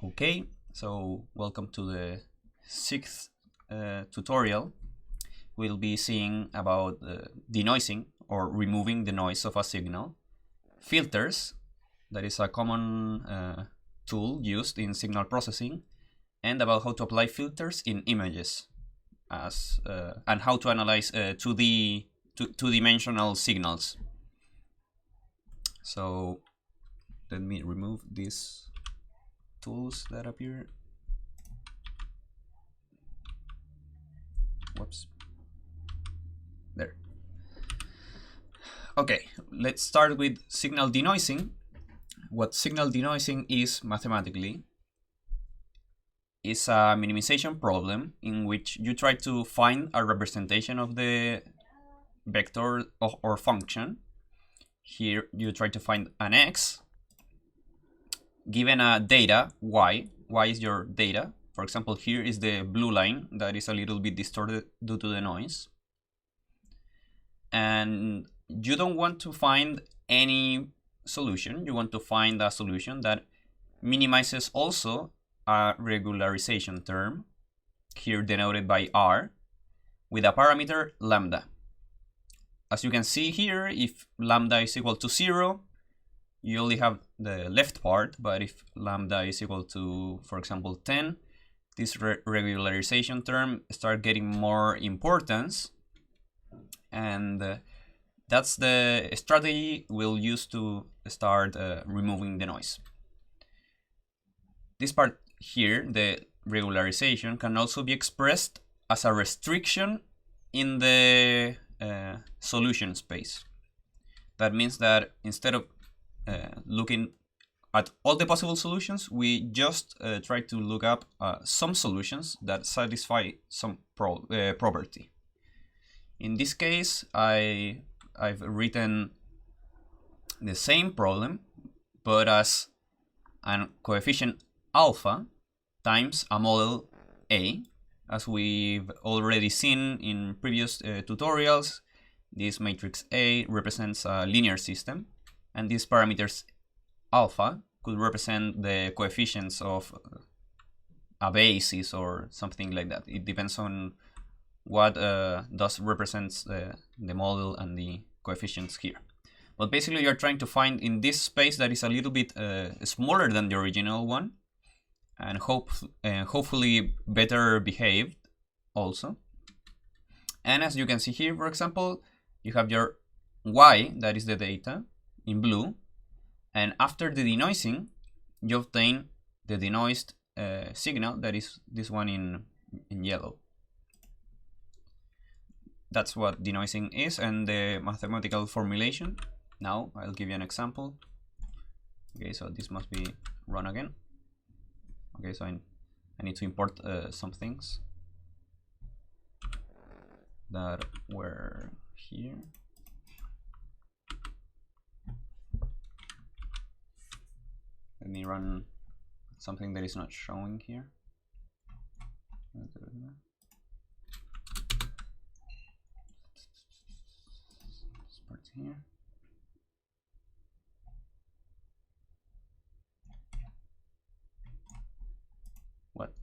Okay, so welcome to the sixth tutorial. We'll be seeing about denoising or removing the noise of a signal, filters, that is a common tool used in signal processing, and about how to apply filters in images, and how to analyze two-dimensional signals. So let me remove these tools that appear. Whoops. There. Okay, let's start with signal denoising. What signal denoising is mathematically is a minimization problem in which you try to find a representation of the vector or function. Here you try to find an x given a data y. Y is your data. For example, here is the blue line that is a little bit distorted due to the noise. And you don't want to find any solution. You want to find a solution that minimizes also a regularization term, here denoted by R, with a parameter lambda. As you can see here, if lambda is equal to 0, you only have the left part, but if lambda is equal to, for example, 10, this regularization term starts getting more importance, and that's the strategy we'll use to start removing the noise. This part here, the regularization, can also be expressed as a restriction in the solution space. That means that instead of looking at all the possible solutions, we just try to look up some solutions that satisfy some property. In this case, I've written the same problem, but as a coefficient alpha times a model A. As we've already seen in previous tutorials, this matrix A represents a linear system, and these parameters alpha could represent the coefficients of a basis or something like that. It depends on what thus represents the model and the coefficients here. But basically you're trying to find in this space that is a little bit smaller than the original one, and hopefully better behaved also. And as you can see here, for example, you have your y, that is the data, in blue, and after the denoising, you obtain the denoised signal, that is this one in yellow. That's what denoising is, and the mathematical formulation. Now I'll give you an example. Okay, so this must be run again. Okay, so I need to import some things that were here. Let me run something that is not showing here. This part here. What?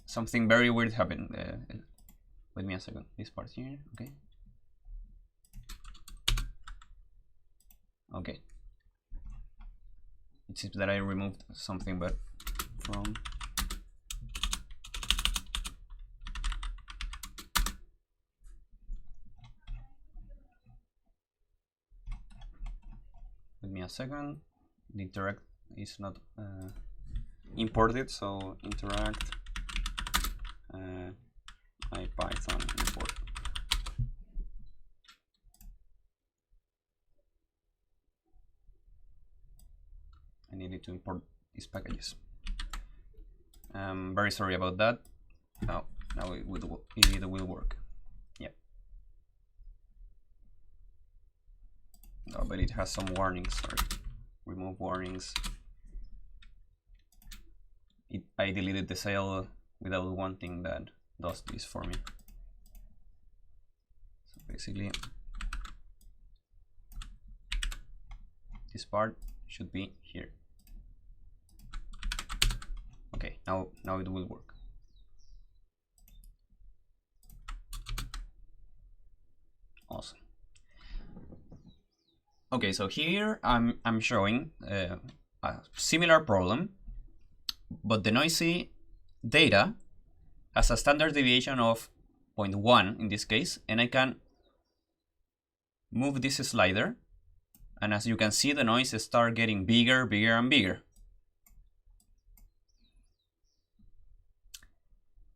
Something very weird happened. Wait me a second. This part here. Okay. Okay. It seems that I removed something, but from Wait me a second. The interact is not imported, so interact IPython import. I needed to import these packages. I'm very sorry about that. Now it will work. Yeah. No, but it has some warnings. Sorry. Remove warnings. I deleted the cell without wanting that does this for me. So basically, this part should be here. Now it will work. Awesome. Okay, so here I'm showing a similar problem, but the noisy data has a standard deviation of 0.1 in this case, and I can move this slider, and as you can see, the noise starts getting bigger, bigger, and bigger.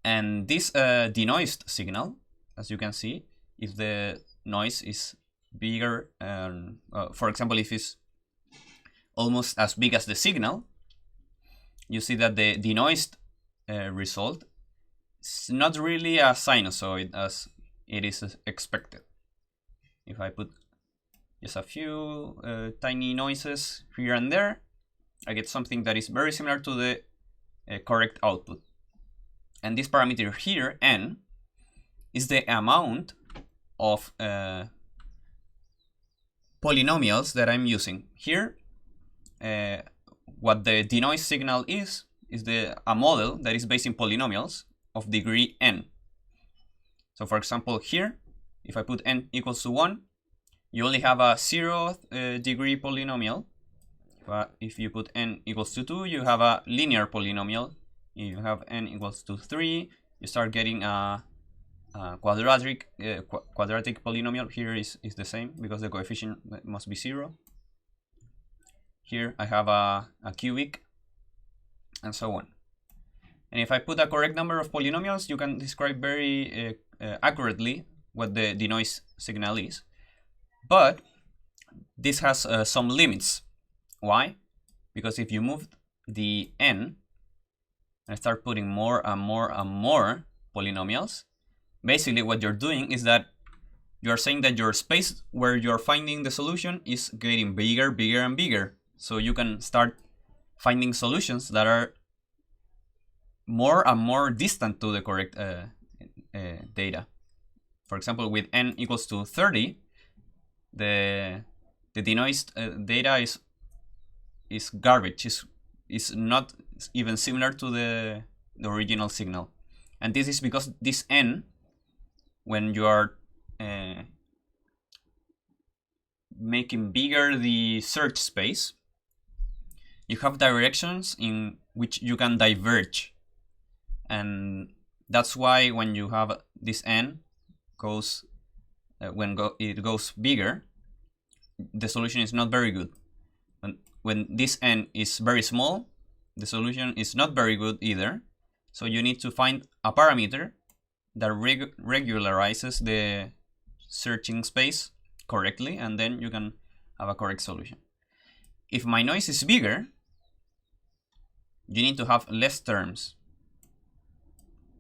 And this denoised signal, as you can see, if the noise is bigger, for example, if it's almost as big as the signal, you see that the denoised result is not really a sinusoid as it is expected. If I put just a few tiny noises here and there, I get something that is very similar to the correct output. And this parameter here, n, is the amount of polynomials that I'm using. Here, what the denoise signal is a model that is based in polynomials of degree n. So for example, here, if I put n equals to 1, you only have a 0th degree polynomial. But if you put n equals to 2, you have a linear polynomial. If you have n equals to 3, you start getting a quadratic polynomial. Here is the same because the coefficient must be 0. Here I have a cubic, and so on. And if I put a correct number of polynomials, you can describe very accurately what the denoise signal is. But this has some limits. Why? Because if you move the n and start putting more and more and more polynomials, basically what you're doing is that you're saying that your space where you're finding the solution is getting bigger, bigger, and bigger. So you can start finding solutions that are more and more distant to the correct data. For example, with n equals to 30, the denoised data is garbage. Is not even similar to the original signal. And this is because this n, when you are making bigger the search space, you have directions in which you can diverge. And that's why when you have this n goes, it goes bigger, the solution is not very good. When this n is very small, the solution is not very good either. So you need to find a parameter that regularizes the searching space correctly, and then you can have a correct solution. If my noise is bigger, you need to have less terms.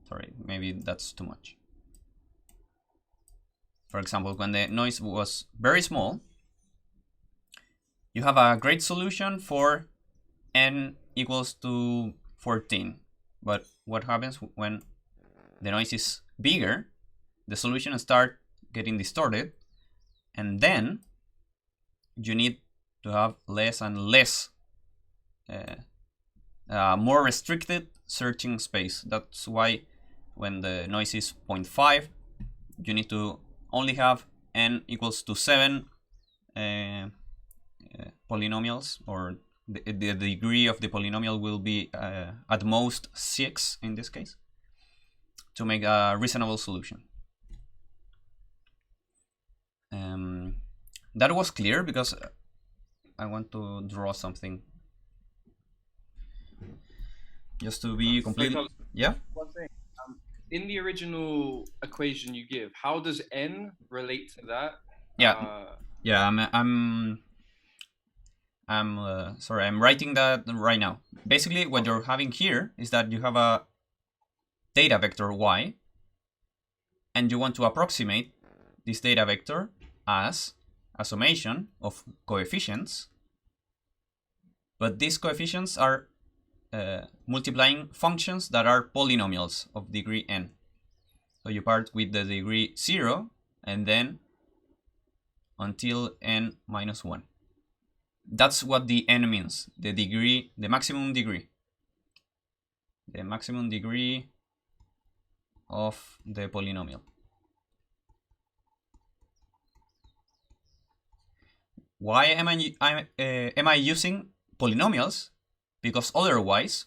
Sorry, maybe that's too much. For example, when the noise was very small, you have a great solution for n equals to 14. But what happens when the noise is bigger? The solution starts getting distorted, and then you need to have less and less, more restricted searching space. That's why when the noise is 0.5, you need to only have n equals to 7 polynomials, or the degree of the polynomial will be at most 6 in this case, to make a reasonable solution. That was clear because I want to draw something just to be complete. Yeah? One thing. In the original equation you give, how does n relate to that? Yeah, sorry, I'm writing that right now. Basically, what you're having here is that you have a data vector y, and you want to approximate this data vector as a summation of coefficients, but these coefficients are multiplying functions that are polynomials of degree n. So you part with the degree 0 and then until n minus 1. That's what the n means, the degree, the maximum degree. the maximum degree of the polynomial. Why am I using polynomials? Because otherwise,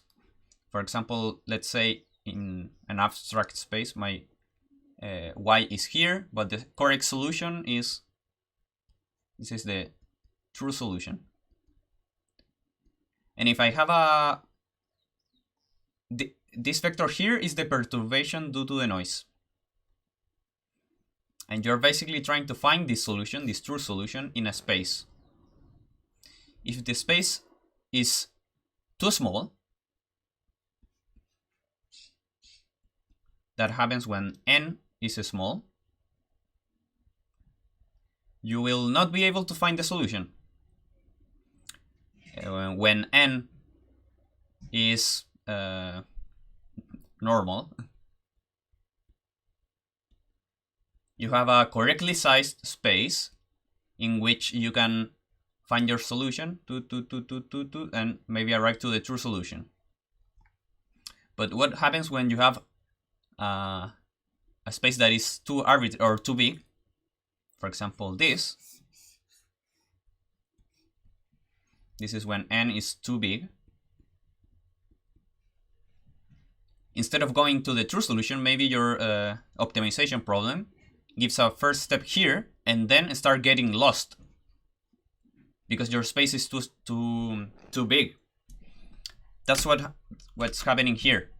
for example, let's say in an abstract space, my y is here, but the correct solution is, this is the true solution. And if I have this vector here is the perturbation due to the noise. And you're basically trying to find this solution, this true solution, in a space. If the space is too small, that happens when n is small, you will not be able to find the solution. When n is normal, you have a correctly sized space in which you can find your solution, and maybe arrive to the true solution. But what happens when you have a space that is too arbitrary or too big? For example, this is when n is too big. Instead of going to the true solution, maybe your optimization problem gives a first step here and then start getting lost because your space is too big. That's what's happening here.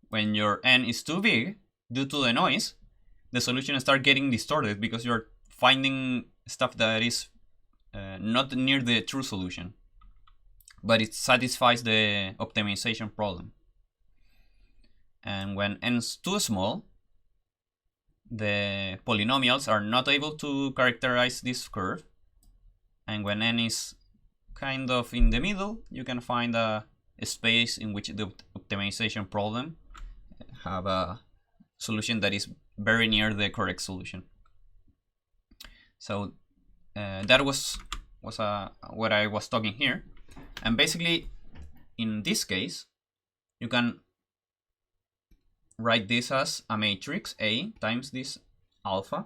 When your n is too big, due to the noise, the solution starts getting distorted because you're finding stuff that is not near the true solution, but it satisfies the optimization problem. And when n is too small, the polynomials are not able to characterize this curve. And when n is kind of in the middle, you can find a space in which the optimization problem have a solution that is very near the correct solution. So that was what I was talking here. And basically, in this case, you can write this as a matrix A times this alpha,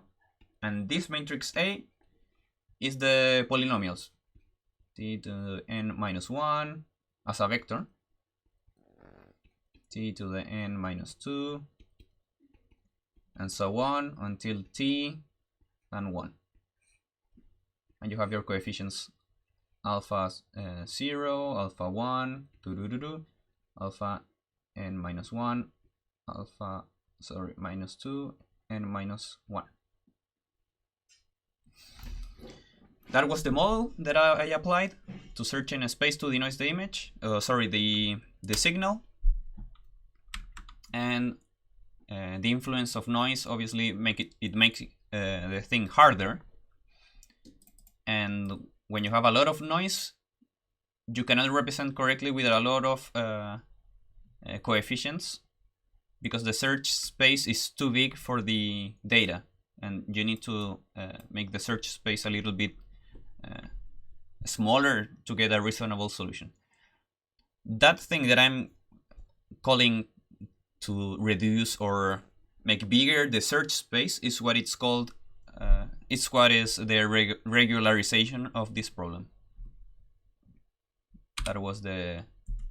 and this matrix A is the polynomials, t to the n minus 1 as a vector, t to the n minus 2, and so on until t and 1. And you have your coefficients alpha 0, alpha 1, alpha n minus 1, alpha, sorry, minus 2, and minus 1. That was the model that I applied to search in a space to denoise the image, the signal. And the influence of noise obviously makes the thing harder. And when you have a lot of noise, you cannot represent correctly with a lot of coefficients, because the search space is too big for the data, and you need to make the search space a little bit smaller to get a reasonable solution. That thing that I'm calling to reduce or make bigger the search space is what it's called, it's what is the regularization of this problem. That was the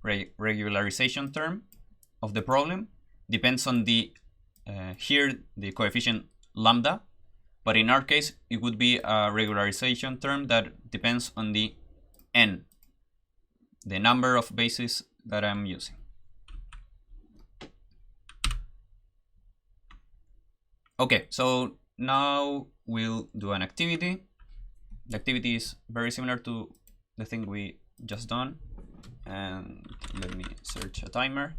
regularization term of the problem. Depends on the here the coefficient lambda, but in our case it would be a regularization term that depends on the n, the number of bases that I'm using. Okay, so now we'll do an activity. The activity is very similar to the thing we just done, and let me search a timer.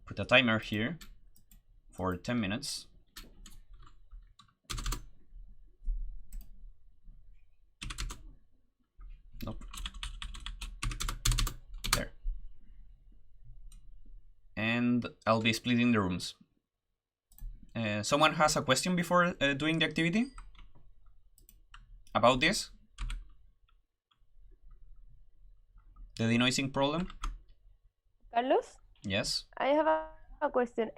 Put a timer here for 10 minutes. Nope. There. And I'll be splitting the rooms. Someone has a question before doing the activity about this? The denoising problem? Carlos, Yes. I have a question.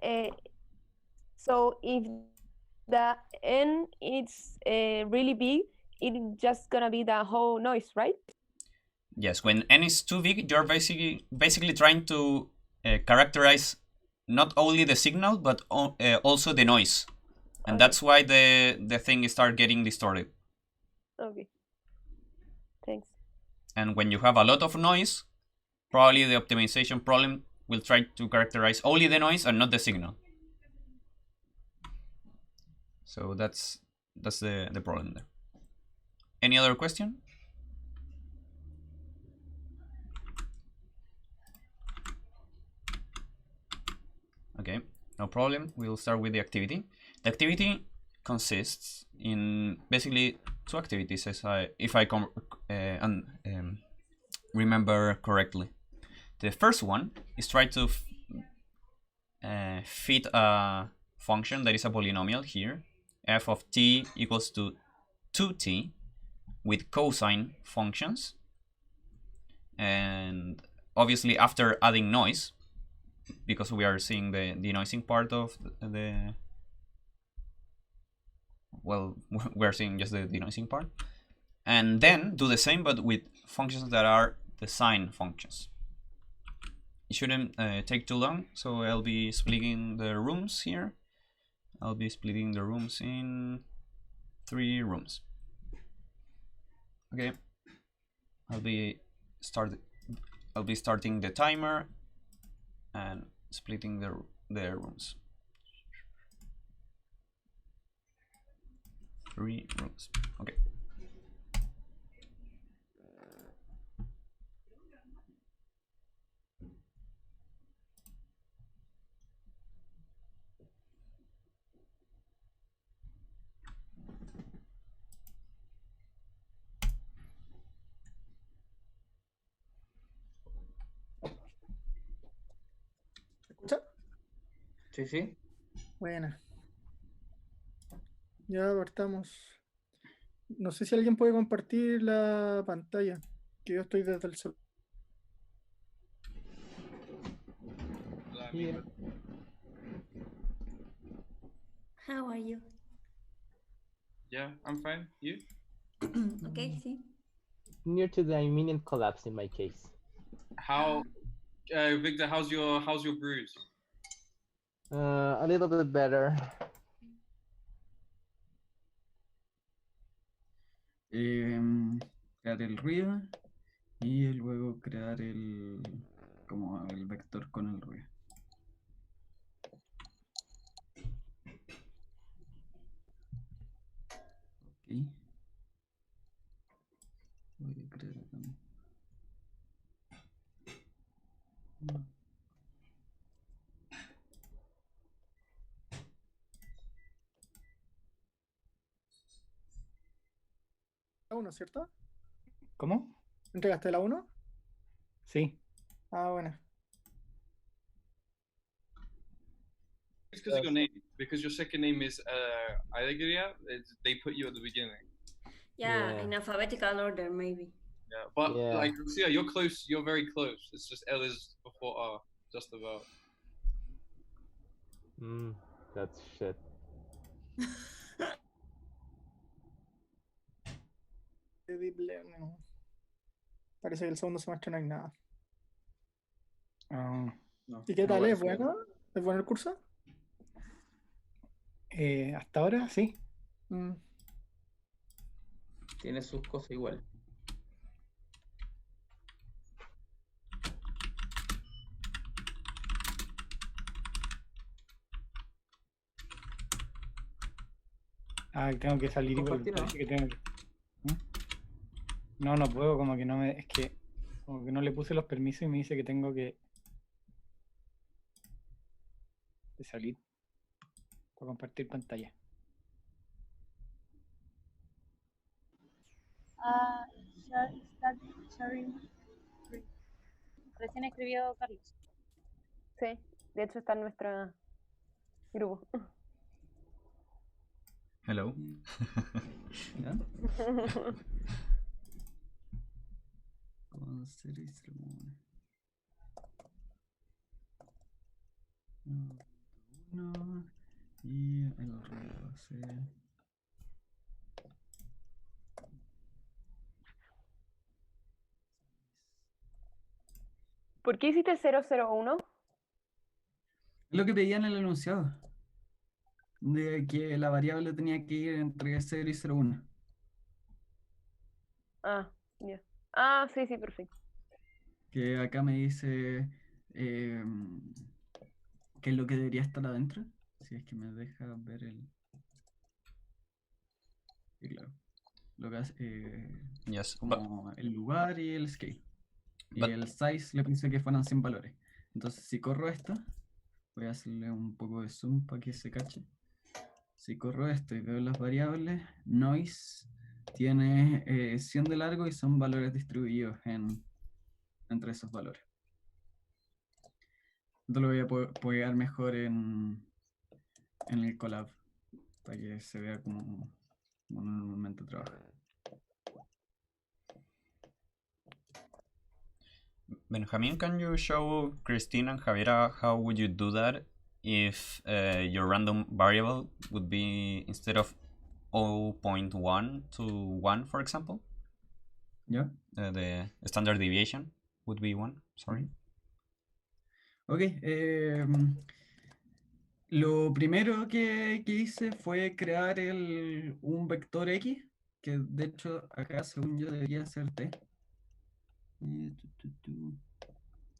So if the n is really big, it's just gonna be the whole noise, right? Yes. When n is too big, you're basically trying to characterize not only the signal but also the noise, and Okay. that's why the thing start getting distorted. Okay. Thanks. And when you have a lot of noise, probably the optimization problem will try to characterize only the noise and not the signal. So that's the problem there. Any other question? Okay, no problem. We'll start with the activity. The activity consists in basically two activities, if I remember correctly. The first one is try to fit a function that is a polynomial here, f of t equals to 2t, with cosine functions, and obviously after adding noise, because we are seeing the denoising part of the well, we're seeing just the denoising part, and then do the same but with functions that are the sine functions. It shouldn't take too long, so I'll be splitting the rooms here. I'll be splitting the rooms in 3 rooms. Okay, I'll be starting the timer and splitting the rooms. 3 rooms. Okay. ¿Escucha? Sí, sí. Buena. Ya partamos. No sé si alguien puede compartir la pantalla, que yo estoy desde el celular. Here. How are you? Yeah, I'm fine. You? Okay, sí. Near to the imminent collapse in my case. How, Victor? How's your bruise? A little bit better. Crear el ruido y luego crear como el vector con el ruido. Ok. Voy a crear acá. La 1, ¿cierto? ¿Cómo? ¿Entregaste la 1? Sí. Ah, bueno. It's because of your name. Because your second name is Alegria. They put you at the beginning. Yeah, in alphabetical order, maybe. Yeah, but Yeah. like, yeah, you're close. You're very close. It's just L is before R, just about. That's shit. Deep Learning. Parece que el segundo semestre no hay nada. Ah, No. ¿Y qué no tal? way. ¿Es bueno? ¿Es bueno el curso? hasta ahora sí. Mm. Tiene sus cosas igual. Ah, tengo que salir igual. Compartir, ¿no? Parece que tengo que... No, no puedo, como que no me... Es que como que no le puse los permisos y me dice que tengo que salir para compartir pantalla. Recién escribió Carlos. Sí, de hecho está en nuestro grupo. Hello. ¿Ya? ¿Cómo hacer esto? 1 y el ruido hace... ¿Por qué hiciste 001? Lo que pedía en el enunciado, de que la variable tenía que ir entre 0 y 0,1. Ah, ya. Ah, sí, perfecto. Que acá me dice qué es lo que debería estar adentro. Si es que me deja ver el... Y claro, lo que hace, Yes, como el lugar y el scale. Y but- el size le puse que fueran 100 valores. Entonces si corro esto, voy a hacerle un poco de zoom para que se cache. Si corro esto y veo las variables, noise tiene 100 de largo y son valores distribuidos entre esos valores. Esto lo voy a pegar mejor en el collab para que se vea como uno normalmente trabaja. Benjamin, can you show Christine and Javiera how would you do that if your random variable would be instead of 0.1 to 1, for example? ¿Ya? The standard deviation would be 1, sorry. Ok. Lo primero que hice fue crear un vector X, que de hecho acá según yo debería ser T.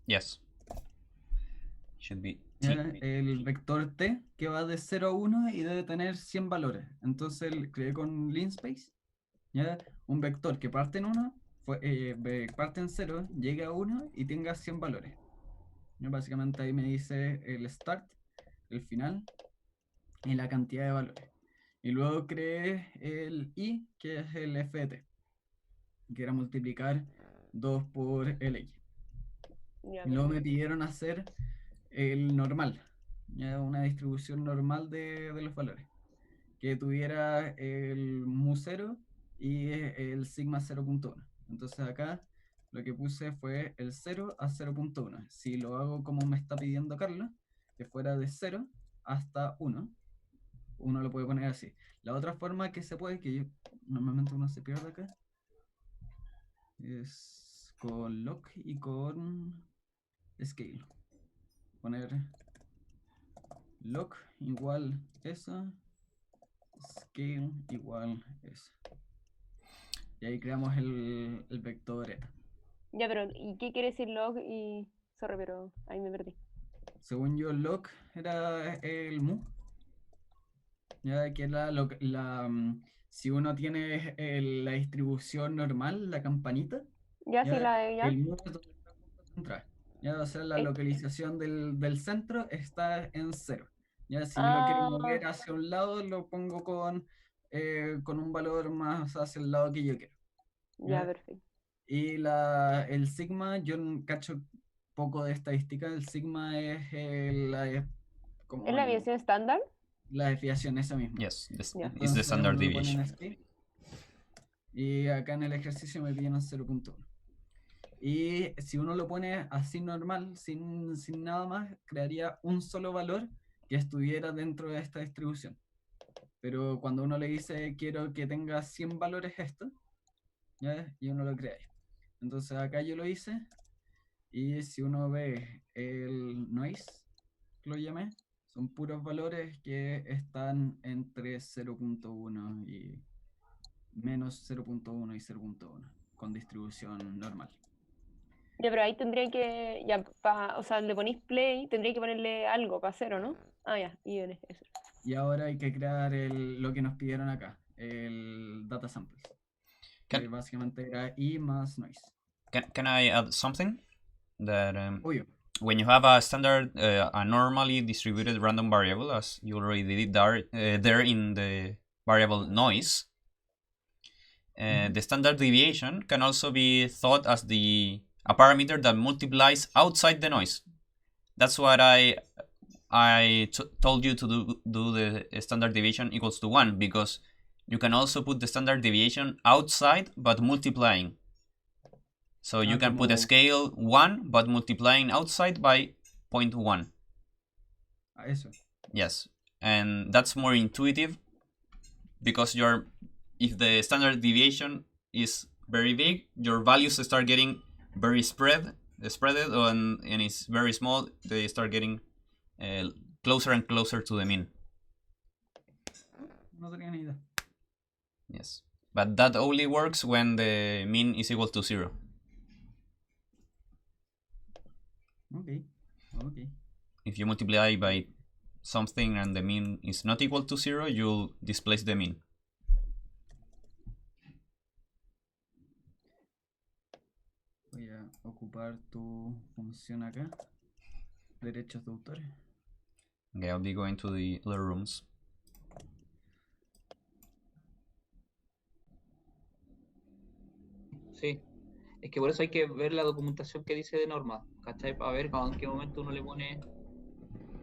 Yes. Should be Ya, T. el vector T que va de 0 a 1 y debe tener 100 valores. Entonces creé con linspace, ¿ya? Un vector que parte en 1, parte en 0, llegue a 1 y tenga 100 valores. ¿Ya? Básicamente ahí me dice el start, el final y la cantidad de valores. Y luego creé el I, que es el f de t, que era multiplicar 2 por el x. Ya, Y luego me perfecto. pidieron hacer el normal, ¿ya? Una distribución normal de los valores, que tuviera el mu0 y el sigma 0.1. Entonces acá lo que puse fue el 0 a 0.1. Si lo hago como me está pidiendo Carlos, que fuera de 0 hasta 1, uno lo puede poner así. La otra forma que se puede, que normalmente uno se pierde acá, es con lock y con scale. Poner lock igual eso, scale igual eso. Y ahí creamos el vector eta. Ya, pero ¿y qué quiere decir log? Y sorry, pero ahí me perdí. Según yo, lock era el mu. Ya que era si uno tiene la distribución normal, la campanita, Ya, sí, ya, ya. el mu es donde está central. Ya, o sea, la Eh, localización del centro está en 0. Ya, si yo lo quiero Ah, mover hacia un lado, lo pongo con un valor más hacia el lado que yo quiero. ya, ¿Ya? perfecto. Y el sigma, yo cacho poco de estadística. El sigma es como ¿Es la aviación estándar? la desviación, esa misma. Yes, Yeah. it's the Entonces standard uno lo pone deviation. en scale. Y acá en el ejercicio me piden 0.1. Y si uno lo pone así normal, sin nada más, crearía un solo valor que estuviera dentro de esta distribución. Pero cuando uno le dice quiero que tenga 100 valores esto, ¿ya? Y uno lo crea ahí. Entonces acá yo lo hice. Y si uno ve el noise, que lo llamé, son puros valores que están entre 0.1 y menos 0.1 y 0.1, con distribución normal. Ya, pero ahí tendría que, ya, o sea, le ponéis play, tendría que ponerle algo para cero, ¿no? Ah, ya, y viene eso. Y ahora hay que crear lo que nos pidieron acá, el data samples, que básicamente era I más noise. Can I add something? That Obvio. when you have a standard, a normally distributed random variable, as you already did there in the variable noise, the standard deviation can also be thought as a parameter that multiplies outside the noise. That's what I told you to do the standard deviation equals to 1, because you can also put the standard deviation outside but multiplying. So you can put a scale 1 but multiplying outside by 0.1. Eso. Yes, and that's more intuitive because if the standard deviation is very big, your values start getting very spreaded, and it's very small, they start getting closer and closer to the mean. No tenía ni idea. Yes, but that only works when the mean is equal to 0. Okay. Okay. If you multiply by something and the mean is not equal to 0, you'll displace the mean. Voy a ocupar tu función acá. Derechos de autor. Okay, I'll be going to the other rooms. Sí. Es que por eso hay que ver la documentación que dice de norma, ¿cachai? Para ver en qué momento uno le pone...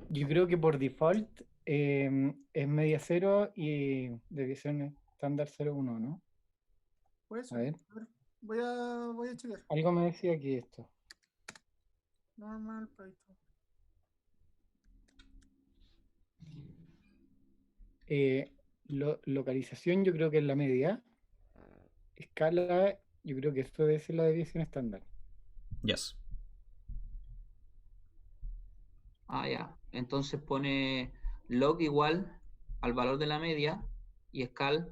Yo creo que por default es media 0 y deviación estándar 0,1, ¿no? Pues, A ver. voy a checar. Algo me decía aquí esto. Normal Python. Localización yo creo que es la media. Escala, yo creo que esto debe ser la deviación estándar. Yes. Ah, ya. Entonces pone log igual al valor de la media y escala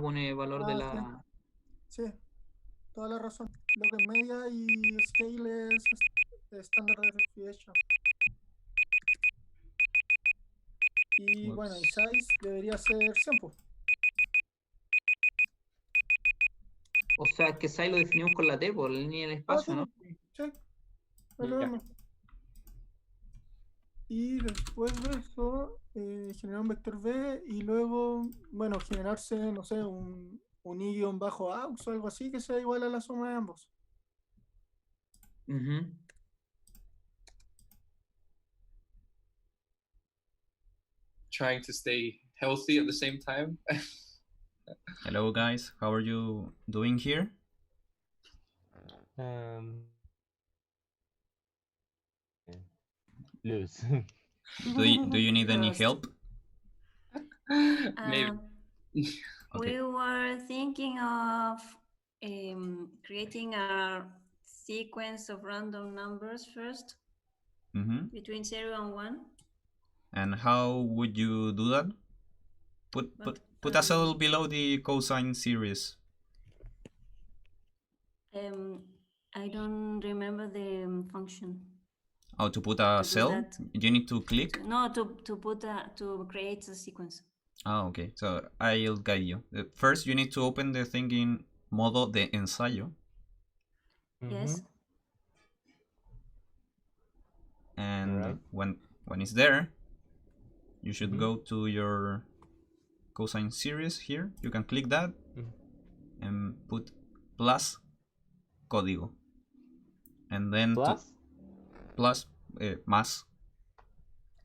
pone valor de la... Sí, toda la razón. Lo que es media y scale es standard deviation. Y bueno, y size debería ser 100. O sea, es que size lo definimos con la T, por la línea del espacio, ¿no? Sí, es lo mismo. Y después de eso, generar un vector B y luego, bueno, generarse, no sé, un i-aux o algo así que sea igual a la suma de ambos. Trying to stay healthy at the same time. Hello guys, how are you doing here? Loose. Do you need any help? Maybe. Okay. We were thinking of creating a sequence of random numbers first, between 0 and 1. And how would you do that? Put a cell below the cosine series. I don't remember the function. Oh, to put a To do cell? that. You need to click? No, to create a sequence. Oh, okay. So I'll guide you. First, you need to open the thing in modo de ensayo. Yes. And Right. when it's there, you should go to your cosine series here. You can click that and put plus código. And then Plus? Plus más.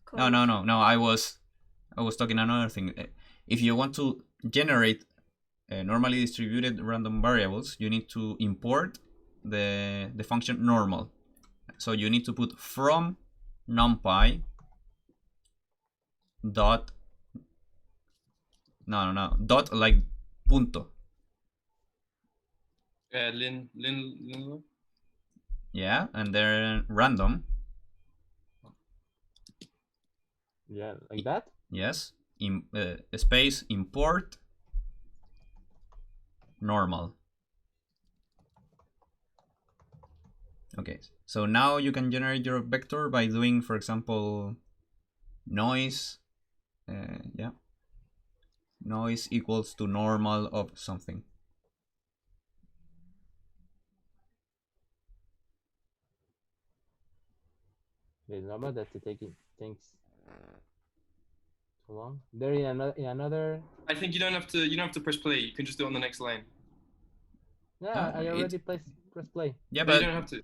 Code. No. I was talking another thing. If you want to generate normally distributed random variables, you need to import the function normal. So you need to put from numpy dot dot like punto. Lin. Yeah, and then random. Yeah, like that? Yes. Space import normal. Okay, so now you can generate your vector by doing, for example, noise. Noise equals to normal of something. The normal that's taking things too long. There in another. I think you don't have to press play. You can just do it on the next line. Yeah, I already press play. Yeah, but but you don't have to.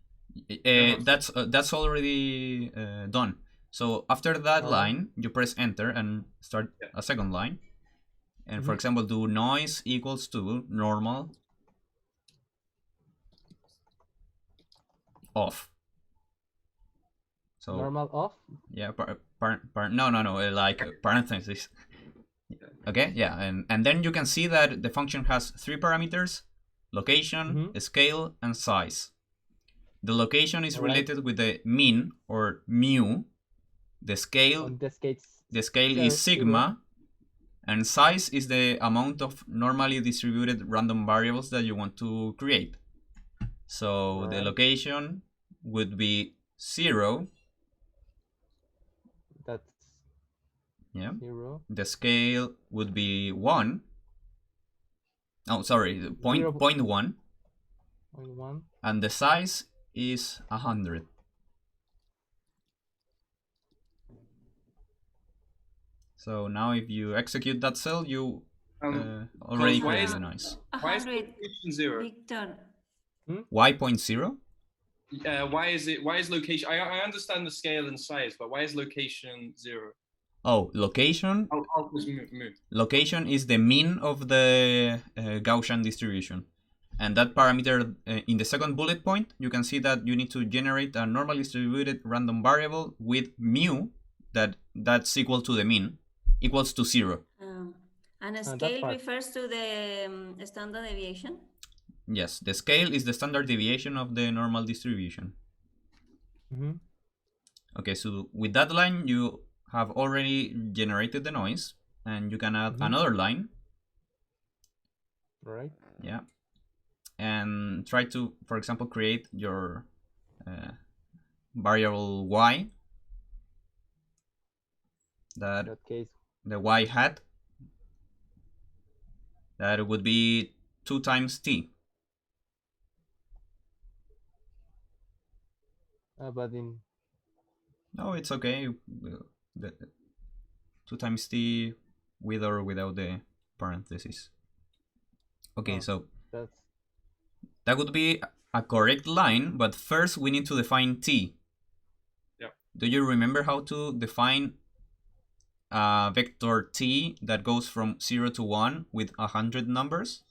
that's already done. So after that line, you press enter and start a second line. And for example, do noise equals to normal off. So Normal off? yeah, like parentheses. Okay, yeah, and then you can see that the function has 3 parameters: location, scale, and size. The location is related with the mean, or mu. The scale is sigma, and size is the amount of normally distributed random variables that you want to create. So the location would be 0. That's 0. The scale would be 1. Oh, sorry, 0.1. 0.1. And the size is 100. So now if you execute that cell, you already create the noise. Why is location 0? Victor. Why 0.0? Why is location? I understand the scale and size, but why is location 0? Oh, location. Location is the mean of the Gaussian distribution. And that parameter in the second bullet point, you can see that you need to generate a normally distributed random variable with mu that's equal to the mean, equals to 0. And a scale refers to the standard deviation? Yes, the scale is the standard deviation of the normal distribution. Okay, so with that line, you have already generated the noise, and you can add another line. Right. Yeah. And try to, for example, create your variable y. That case, the y hat. That would be 2 times t. But in... No, it's okay. 2 times t with or without the parentheses. Okay, so that would be a correct line, but first we need to define t. Yeah. Do you remember how to define a vector t that goes from 0 to 1 with 100 numbers?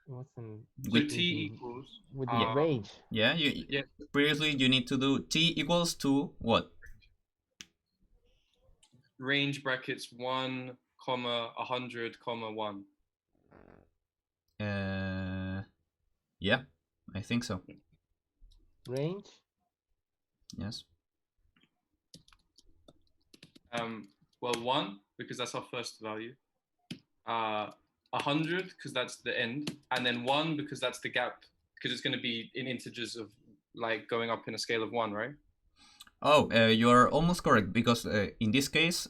So t equals with the range. Yeah, previously you need to do t equals to what? Range brackets 1, 100, 1. Yeah, I think so. Range? Yes. Well, 1 because that's our first value. 100 because that's the end, and then 1 because that's the gap, because it's going to be in integers of like going up in a scale of 1, right? Oh, you are almost correct, because in this case,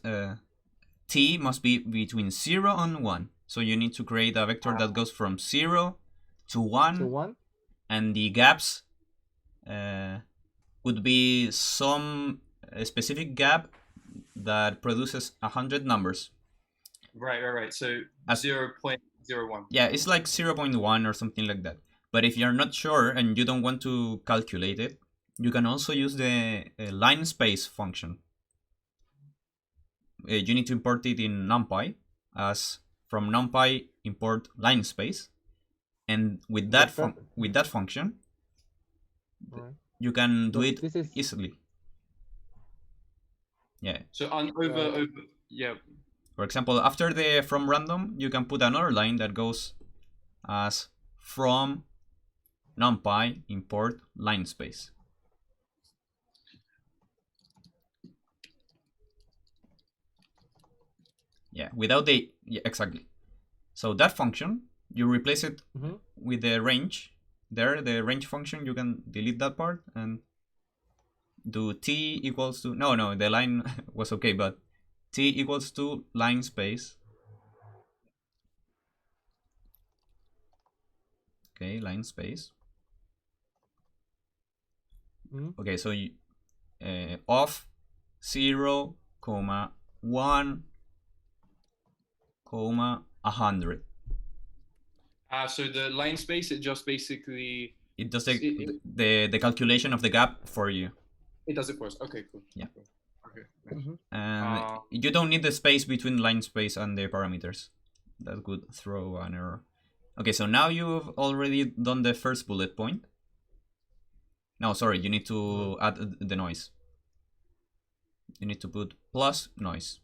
t must be between 0 and 1. So you need to create a vector that goes from 0 to 1, and the gaps would be some specific gap that produces 100 numbers. Right. So 0.01. Yeah, it's like 0.1 or something like that. But if you're not sure and you don't want to calculate it, you can also use the line space function. You need to import it in NumPy, as from NumPy import line space, and with that function, you can do it easily. Yeah. So over yeah. For example, after the from random, you can put another line that goes as from NumPy import line space. Yeah, without the exactly. So that function, you replace it with the range. There, the range function, you can delete that part and do t equals to no, the line was okay, but t equals to line space. Okay, line space. Okay, so you, of 0, 1, 100. So the line space, it just basically it does the calculation of the gap for you. It does it for us. Okay, cool. Yeah. Cool. Okay. Nice. And you don't need the space between line space and the parameters. That could throw an error. Okay, so now you've already done the first bullet point. No, sorry, you need to add the noise. You need to put plus noise.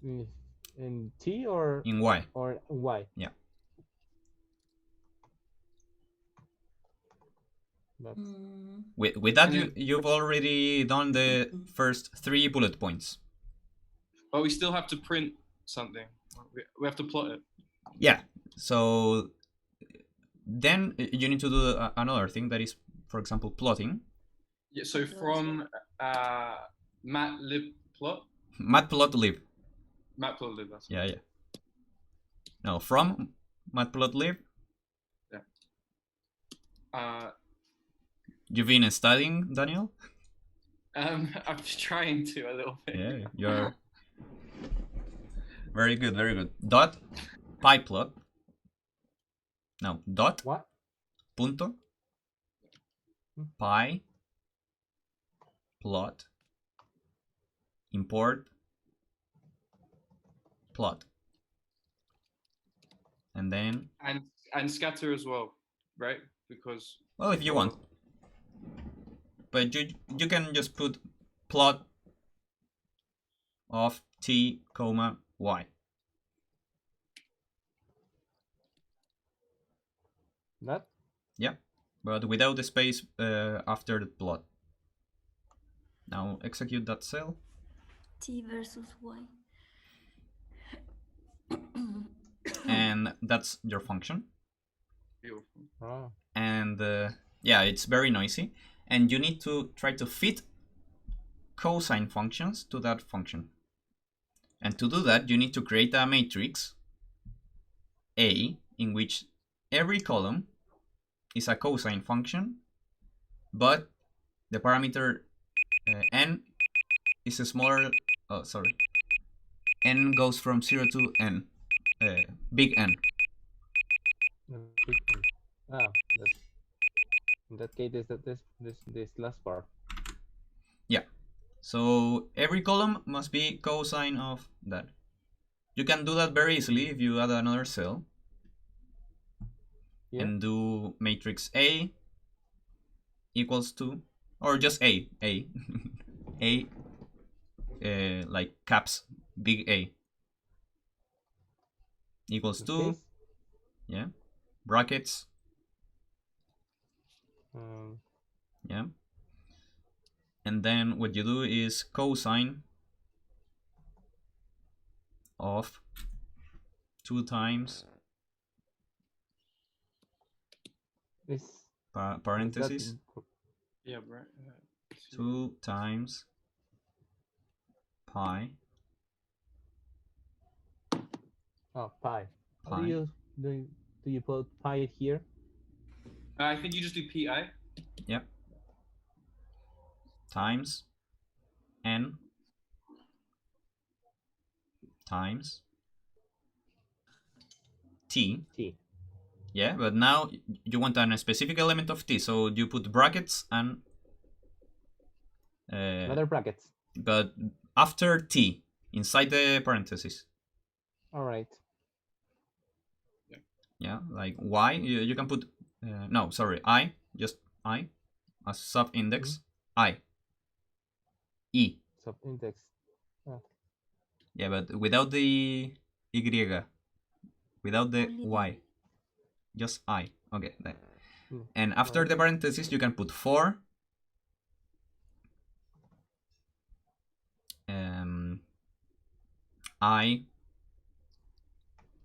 In T or in Y? Or Y? Yeah. With that, you've already done the first 3 bullet points. But we still have to print something. We have to plot it. Yeah. So then you need to do another thing that is, for example, plotting. Yeah. So from matplotlib. Matplotlib. Matplotlib. That's yeah. No, from matplotlib. Yeah. You've been studying, Daniel? I'm trying to a little bit. Yeah, you're very good, very good. Dot pyplot. No, dot. What? Punto. Py. Plot. Import. Plot. And then. And scatter as well, right? Because. Well, if you want. But you can just put plot of t, comma, y. That? Yeah, but without the space after the plot. Now execute that cell. T versus y. And that's your function. Beautiful. Oh. And yeah, it's very noisy. And you need to try to fit cosine functions to that function. And to do that, you need to create a matrix A in which every column is a cosine function, but the parameter n is a smaller. Oh, sorry. N goes from 0 to n. Big N. Ah, in that case, this last part. Yeah. So every column must be cosine of that. You can do that very easily if you add another cell. Yeah. And do matrix A equals to, or just A, A, like caps, big A, equals to, yeah, brackets, yeah, and then what you do is cosine of 2 times parentheses. Yeah, right. 2 times pi. Oh, pi. How do you put pi here? I think you just do pi. Yep. Times n times t. Yeah, but now you want a specific element of t, so you put brackets and another brackets. But after t, inside the parentheses. All right. Yeah, like y, you can put no, sorry, I, just I, as sub-index, I, E. Sub-index. Oh. Yeah, but without the y, without the y, just I. Okay. And after the parentheses, you can put 4. I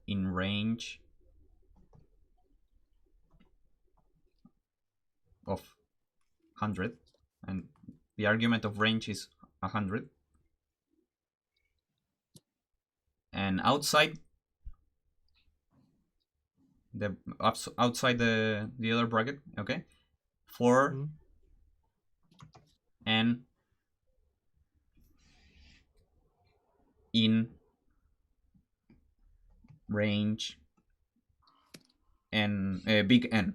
in range of 100, and the argument of range is 100, and outside the other bracket, okay, 4 and in range and big N.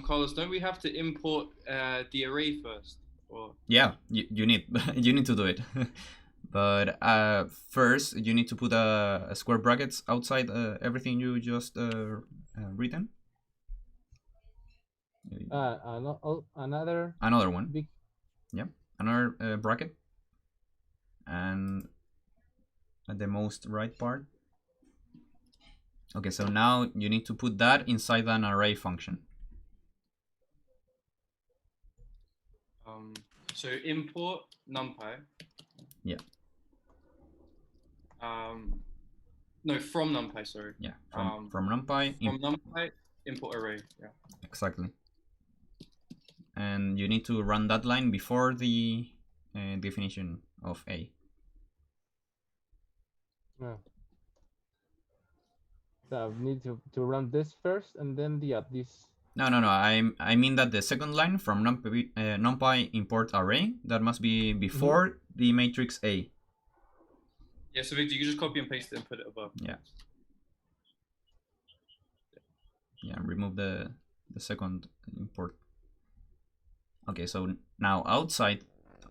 Carlos, don't we have to import the array first? Or... Yeah, you need you need to do it. But first you need to put a square brackets outside everything you just written. Another one. big. Yeah, another bracket, and at the most right part. Okay, so now you need to put that inside an array function. So import NumPy. Yeah. No, from NumPy, sorry. Yeah, from NumPy. From NumPy, import array. Yeah. Exactly. And you need to run that line before the definition of A. So I need to run this first and then this. No. I mean that the second line from NumPy import array, that must be before the matrix A. Yeah, so Victor, you can just copy and paste it and put it above. Yeah. Yeah, remove the second import. Okay, so now outside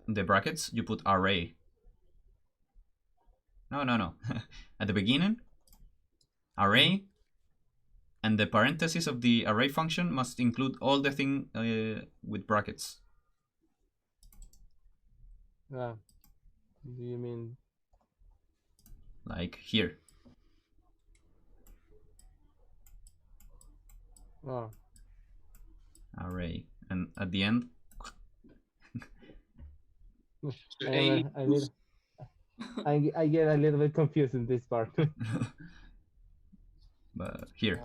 the brackets, you put array. No. At the beginning, array, and the parentheses of the array function must include all the thing with brackets. Do you mean? Like here. Oh. Array. And at the end. I get a little bit confused in this part. But here.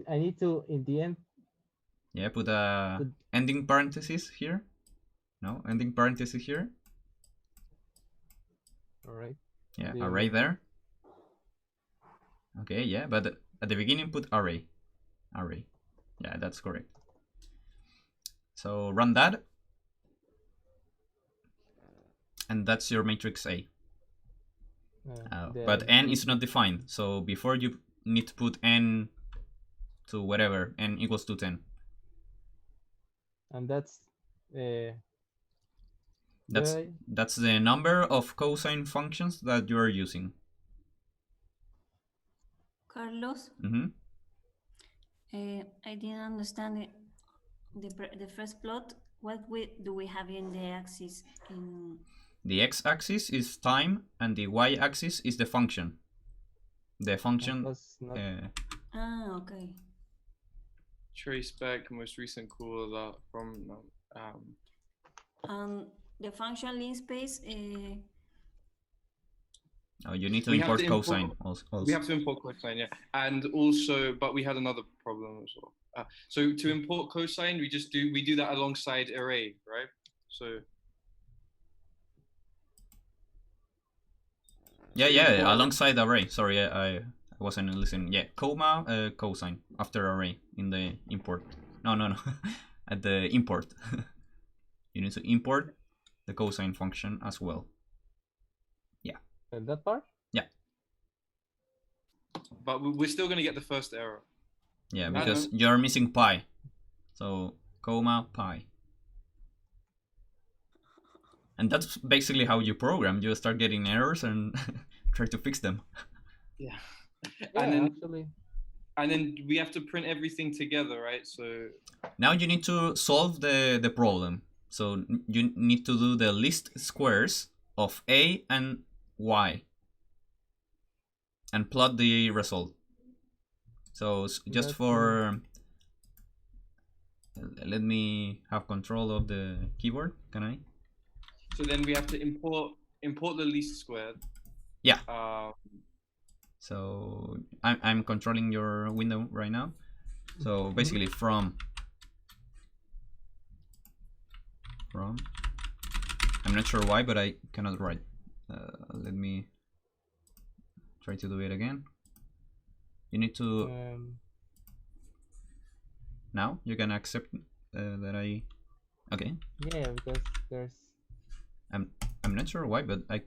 I need to, in the end. Yeah, put a ending parenthesis here. No, ending parenthesis here. All right. Yeah, array there. Okay, yeah, but at the beginning put array. Array. Yeah, that's correct. So run that. And that's your matrix A. But n is not defined. So before you need to put n to whatever, n equals to 10. And that's the number of cosine functions that you are using. Carlos? I didn't understand it. The first plot. What do we have in the axis? The x-axis is time, and the y-axis is the function. The function. Okay. Trace back most recent call from. The function linspace. Oh, you need to import cosine also. We have to import cosine, yeah, and also, but we had another problem as well. So to import cosine, we do that alongside array, right? So. Yeah, alongside array. Sorry, I wasn't listening. Yeah, comma cosine after array in the import. No. At the import. You need to import the cosine function as well. Yeah. And that part? Yeah. But we're still going to get the first error. Yeah, because you're missing pi. So, comma, pi. And that's basically how you program. You start getting errors and try to fix them. Yeah. Actually. And then we have to print everything together, right? So now you need to solve the problem. So you need to do the least squares of A and Y and plot the result. So just for let me have control of the keyboard. Can I? So then we have to import the least squared. Yeah. So I'm controlling your window right now. So basically from I'm not sure why, but I cannot write. Let me try to do it again. You need to now you can accept that I okay. Yeah, because there's I'm not sure why, but I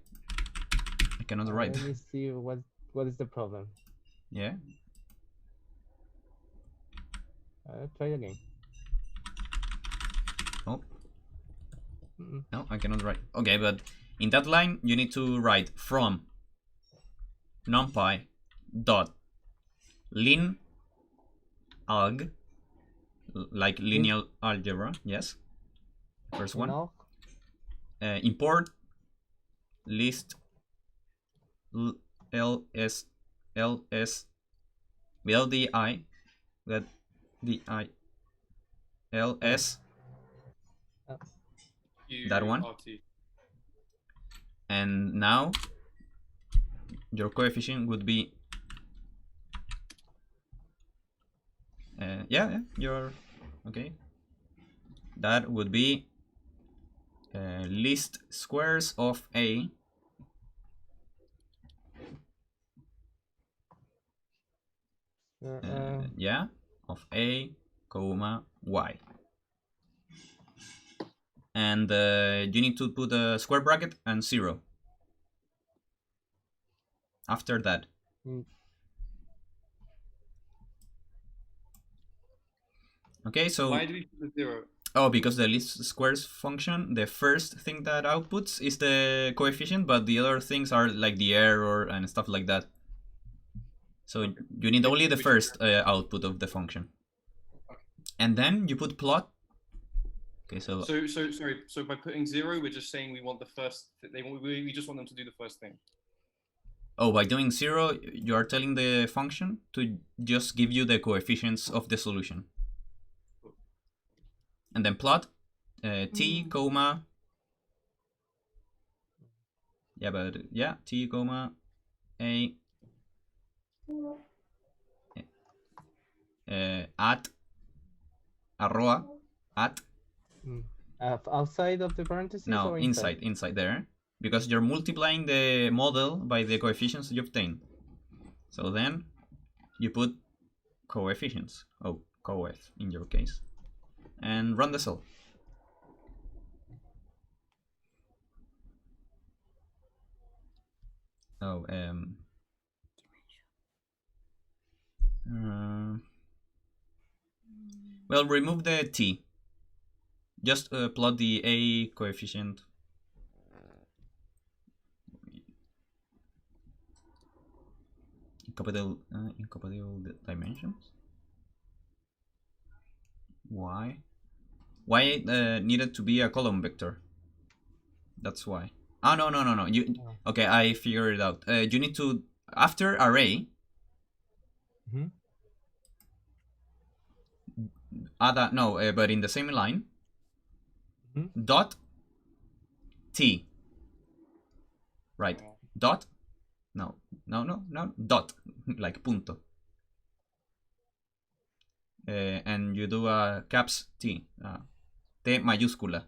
cannot write. Let me see what is the problem. Yeah. Try again. Oh. No, I cannot write. Okay, but in that line you need to write from numpy dot lin alg, like linear algebra. Yes. First one. No. Import list ls without the I, with the I ls, that one. And now your coefficient would be yeah, you're okay. That would be least squares of a yeah, of a comma y, and you need to put a square bracket and 0 after that. Okay, so why do we put the 0? Oh, because the least squares function, the first thing that outputs is the coefficient, but the other things are like the error and stuff like that. So you need only the first output of the function. And then you put plot. Okay, so sorry. So by putting 0, we're just saying we want the first. We just want them to do the first thing. Oh, by doing 0, you are telling the function to just give you the coefficients of the solution. And then plot t comma, yeah, but yeah, t comma a at arroba at outside of the parentheses. No, or inside there, because you're multiplying the model by the coefficients you obtain. So then you put coefficients, coef in your case, and run the cell. Well, remove the t. Just plot the a coefficient. Incompatible dimensions. Why? Why it needed to be a column vector? That's why. Oh, no. Okay, I figured it out. You need to, after array, add but in the same line, dot t. Right. Dot. No. Dot, like punto. And you do a caps T, T mayúscula.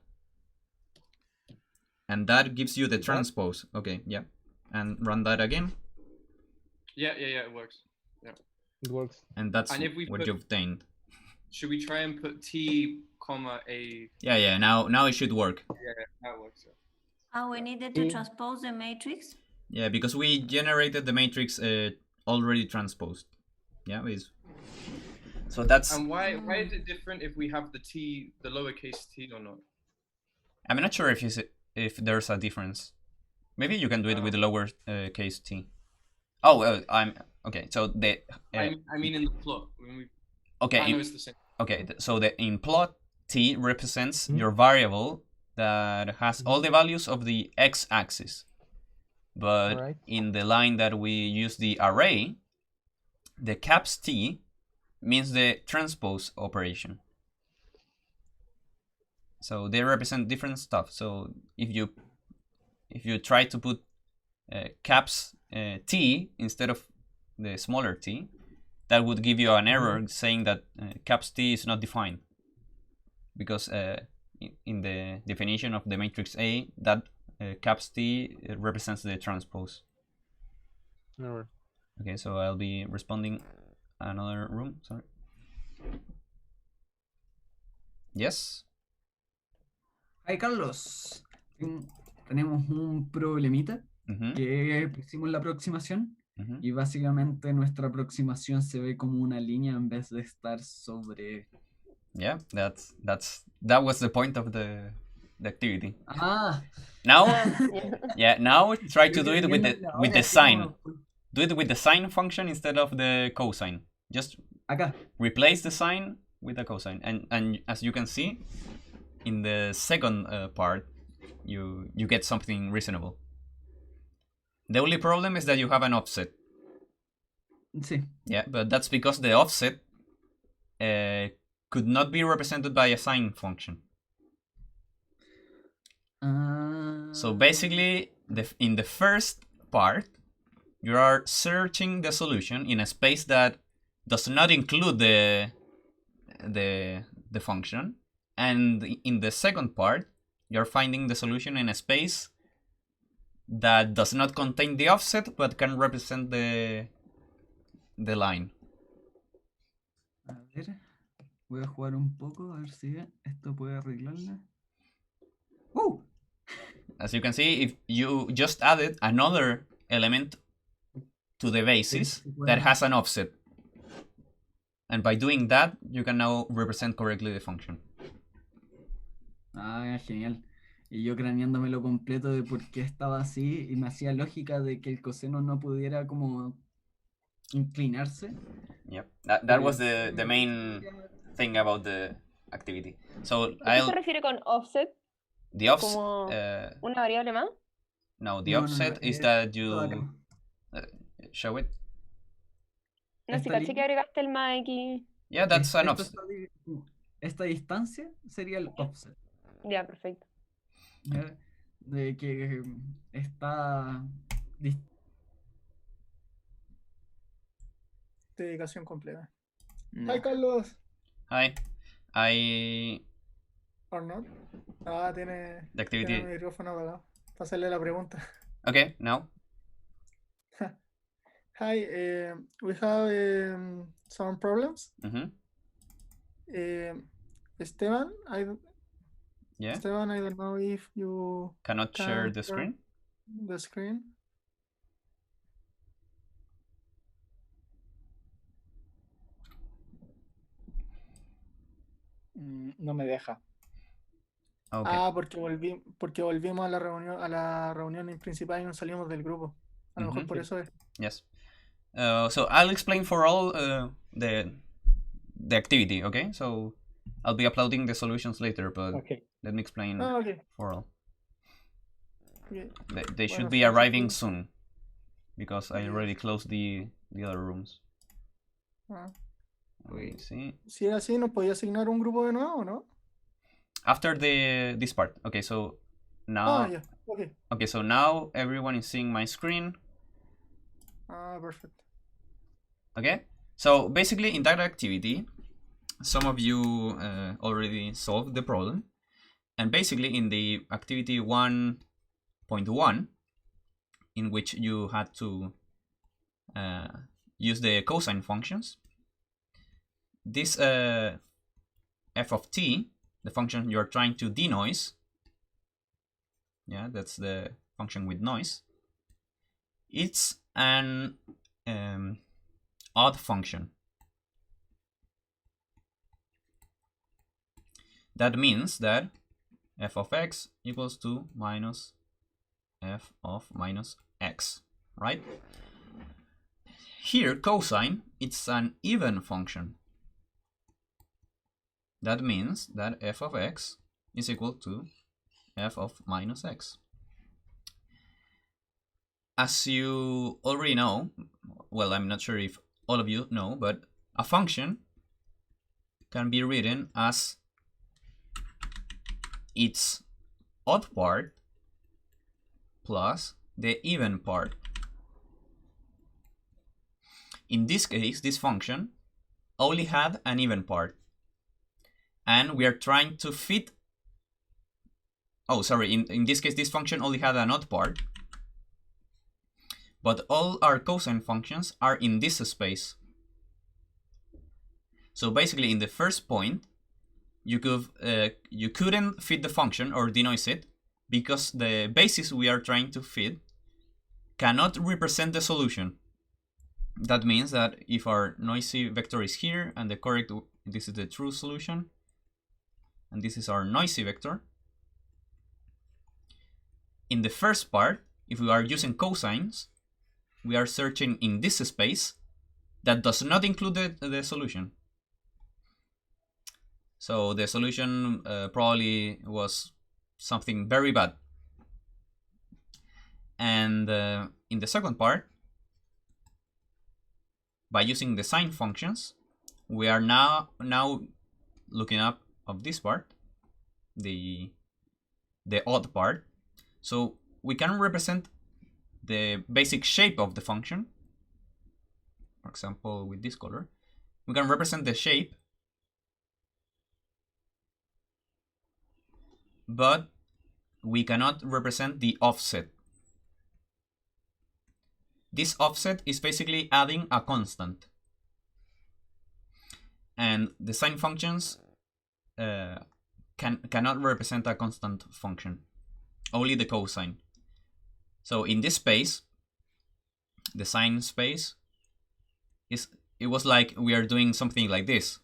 And that gives you the transpose. Okay, yeah. And run that again. Yeah, it works. Yeah. It works. And that's what you obtained. Should we try and put T comma A? Yeah, now it should work. Yeah, now it works. Oh, we needed to transpose the matrix? Yeah, because we generated the matrix already transposed. Yeah, so that's. And why is it different if we have the T, the lowercase t, or not? I'm not sure if there's a difference. Maybe you can do it with the lower case t. Oh, I'm okay. So the. I mean in the plot. Okay. I know it's the same. Okay, so in plot t represents your variable that has all the values of the x-axis. But in the line that we use the array, the caps T means the transpose operation. So they represent different stuff. So if you try to put caps T instead of the smaller t, that would give you an error saying that caps T is not defined. Because in the definition of the matrix A, that caps T represents the transpose. Alright. Okay, so I'll be responding another room. Sorry. Yes. Hi, Carlos. Tenemos un problemita que pusimos la aproximación y básicamente nuestra aproximación se ve como una línea en vez de estar sobre. Yeah, that was the point of the activity. Now, now try to do it with the sine. Do it with the sine function instead of the cosine. Just Acá. replace the sine with a cosine, and as you can see, in the second part, you get something reasonable. The only problem is that you have an offset. Sí. Yeah, but that's because the offset could not be represented by a sine function. So basically, in the first part, you are searching the solution in a space that does not include the function, and in the second part, you're finding the solution in a space that does not contain the offset but can represent the line. A ver, voy a jugar un poco a ver si esto puede arreglarla. As you can see, if you just added another element to the basis that has an offset, and by doing that, you can now represent correctly the function. Ah, genial. Y yo craneándomelo completo de por qué estaba así y me hacía lógica de que el coseno no pudiera como inclinarse. Yep, that was the main thing about the activity. So ¿A qué se refiere con offset? The offset. ¿Como una variable más? No, the offset is that you show it. No, si caché que agregaste el más X. Yeah, that's an offset. Esta distancia sería el offset. Ya, perfecto. De que está dedicación completa. No. Hi, Carlos. Hi. Or not. Ah, tiene tiene el micrófono apagado. Pásale la pregunta. Okay, now. Hi, we have some problems. Esteban, Esteban, I don't know if you cannot share the screen. The screen. No me deja. Okay. Ah, porque volvimos a la reunión principal y nos salimos del grupo. A lo mejor por eso es. Yes. So I'll explain for all the activity, okay? So I'll be uploading the solutions later, but let me explain for all. Okay. They should be arriving soon, because I already closed the other rooms. Okay. See. Si era así, ¿nos podía asignar un grupo de nuevo o no? After this part. Okay, so now. Okay, so now everyone is seeing my screen. Perfect. Okay, so basically in that activity, some of you already solved the problem, and basically in the activity 1.1, in which you had to use the cosine functions, this f of t, the function you're trying to denoise, yeah, that's the function with noise, it's an odd function. That means that f of x equals to minus f of minus x, right? Here, cosine, it's an even function. That means that f of x is equal to f of minus x. As you already know, well, I'm not sure if all of you know, but a function can be written as its odd part plus the even part. In this case, this function only had an even part, and we are trying to fit, in this case this function only had an odd part, but all our cosine functions are in this space. So basically in the first point, you couldn't fit the function or denoise it because the basis we are trying to fit cannot represent the solution. That means that if our noisy vector is here and the correct, this is the true solution, and this is our noisy vector. In the first part, if we are using cosines, we are searching in this space that does not include the solution. So the solution probably was something very bad. And in the second part, by using the sine functions, we are now looking up of this part, the odd part. So we can represent the basic shape of the function. For example, with this color, we can represent the shape, but we cannot represent the offset. This offset is basically adding a constant. And the sine functions cannot represent a constant function, only the cosine. So in this space, the sine space, it was like we are doing something like this.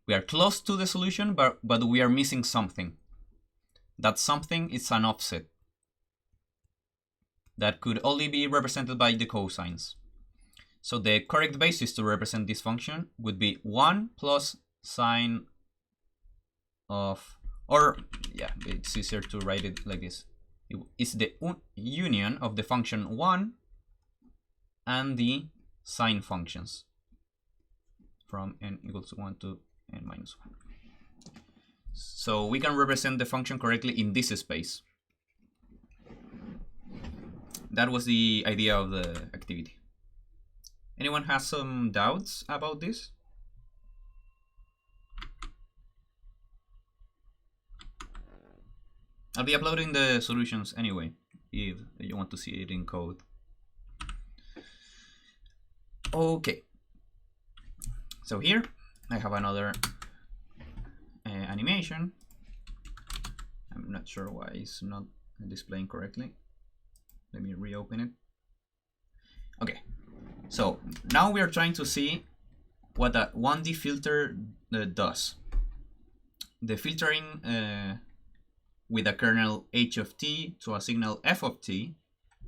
We are close to the solution, but we are missing something. That something is an offset that could only be represented by the cosines. So the correct basis to represent this function would be 1 plus sine of, or yeah, it's easier to write it like this. It's the union of the function 1 and the sine functions from n equals 1 to n minus 1. So we can represent the function correctly in this space. That was the idea of the activity. Anyone has some doubts about this? I'll be uploading the solutions anyway, if you want to see it in code. Okay. So here I have another animation. I'm not sure why it's not displaying correctly. Let me reopen it. Okay. So now we are trying to see what a 1D filter does. The filtering with a kernel h of t to a signal f of t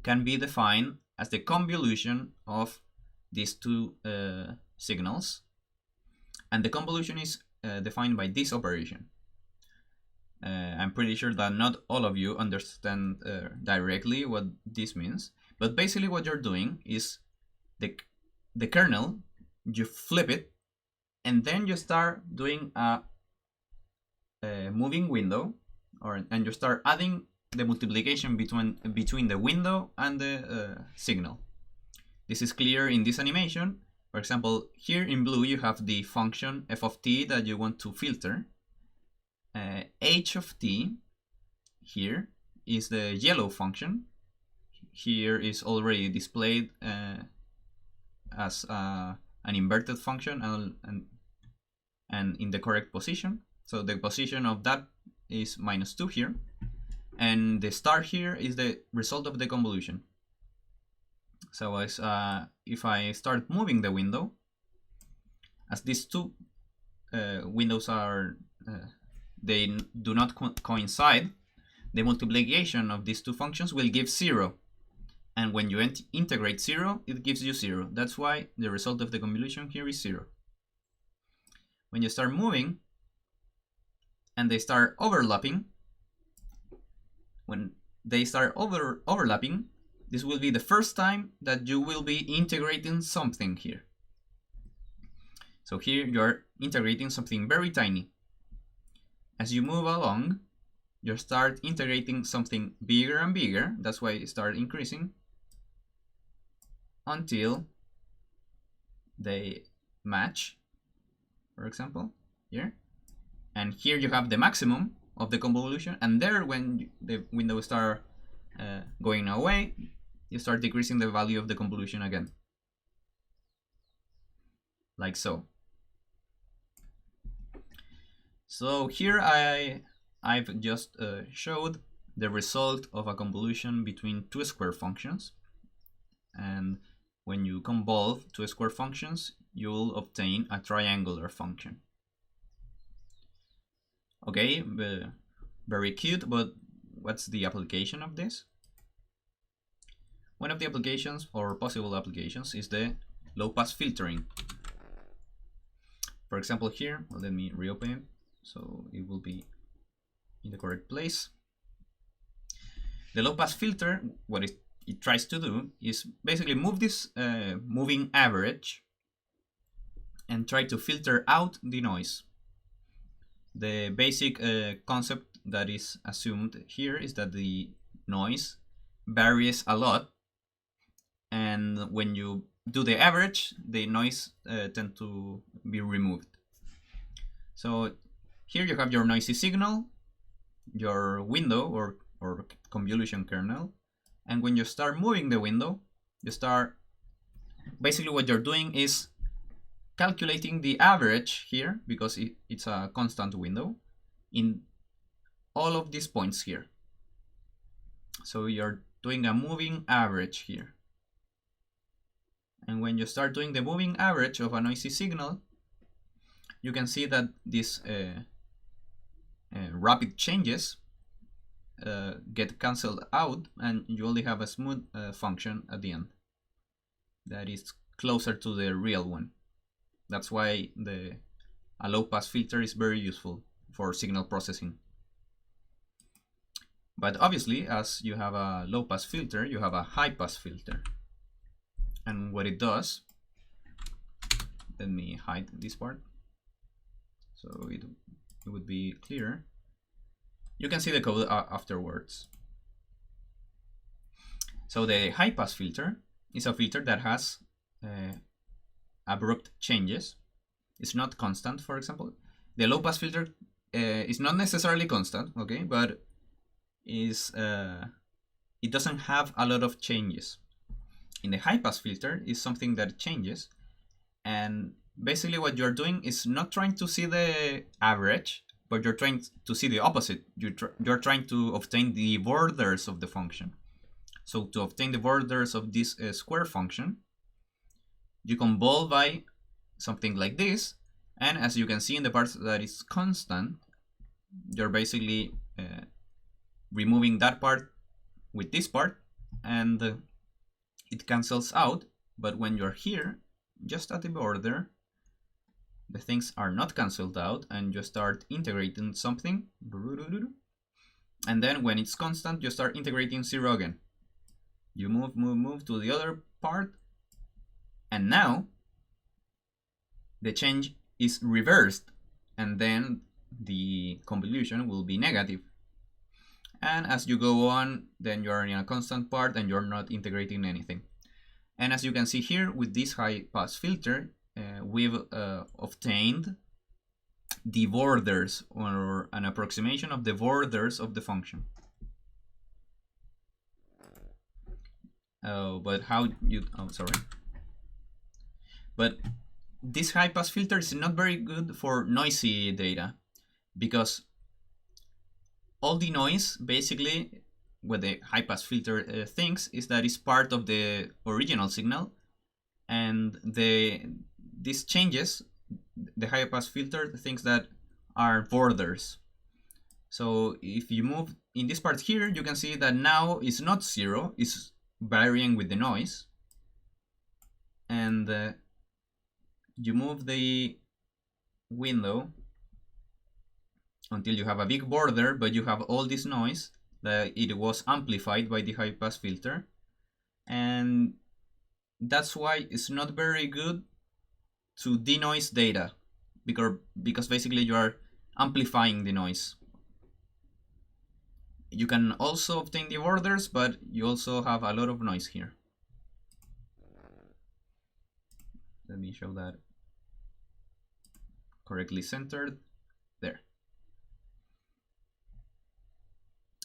can be defined as the convolution of these two signals. And the convolution is defined by this operation. I'm pretty sure that not all of you understand directly what this means. But basically what you're doing is the kernel, you flip it, and then you start doing a moving window, and you start adding the multiplication between the window and the signal. This is clear in this animation. For example, here in blue you have the function f of t that you want to filter. H of t here is the yellow function. Here is already displayed as an inverted function and in the correct position. So the position of that is -2 here, and the star here is the result of the convolution. So as if I start moving the window, as these two windows are they do not coincide, the multiplication of these two functions will give 0. And when you integrate 0, it gives you 0. That's why the result of the convolution here is 0. When you start moving and they start overlapping, when they start overlapping, this will be the first time that you will be integrating something here. So here you're integrating something very tiny. As you move along, you start integrating something bigger and bigger. That's why it starts increasing until they match, for example, here. And here you have the maximum of the convolution. And there, when the window start going away, you start decreasing the value of the convolution again. Like so. So here I've just showed the result of a convolution between two square functions. And when you convolve two square functions, you'll obtain a triangular function. Okay, very cute, but what's the application of this? One of the applications or possible applications is the low pass filtering. For example, here, well, let me reopen it so it will be in the correct place. The low pass filter, what it tries to do is basically move this moving average and try to filter out the noise. The basic concept that is assumed here is that the noise varies a lot, and when you do the average, the noise tend to be removed. So here you have your noisy signal, your window or convolution kernel, and when you start moving the window, you start, basically what you're doing is calculating the average here, because it's a constant window, in all of these points here. So you're doing a moving average here. And when you start doing the moving average of a noisy signal, you can see that these rapid changes get cancelled out, and you only have a smooth function at the end that is closer to the real one. That's why a low pass filter is very useful for signal processing. But obviously, as you have a low pass filter, you have a high pass filter. And what it does, let me hide this part so it would be clear. You can see the code afterwards. So the high pass filter is a filter that has abrupt changes. It's not constant, for example. The low pass filter is not necessarily constant, okay, but it doesn't have a lot of changes. In the high pass filter is something that changes, and basically what you're doing is not trying to see the average, but you're trying to see the opposite. You're trying to obtain the borders of the function. So to obtain the borders of this square function, you convolve by something like this, and as you can see in the part that is constant, you're basically removing that part with this part, and it cancels out. But when you're here, just at the border, the things are not cancelled out, and you start integrating something, and then when it's constant, you start integrating 0 again. You move to the other part, and now the change is reversed, and then the convolution will be negative. And as you go on, then you're in a constant part and you're not integrating anything. And as you can see here with this high pass filter, we've obtained the borders, or an approximation of the borders of the function. But how you, sorry. But this high pass filter is not very good for noisy data, because all the noise, basically, what the high pass filter thinks is that it's part of the original signal, and these changes, the high pass filter thinks that are borders. So if you move in this part here, you can see that now it's not 0, it's varying with the noise, and you move the window until you have a big border, but you have all this noise that it was amplified by the high pass filter, and that's why it's not very good to denoise data, because basically you are amplifying the noise. You can also obtain the borders, but you also have a lot of noise here. Let me show that correctly centered there.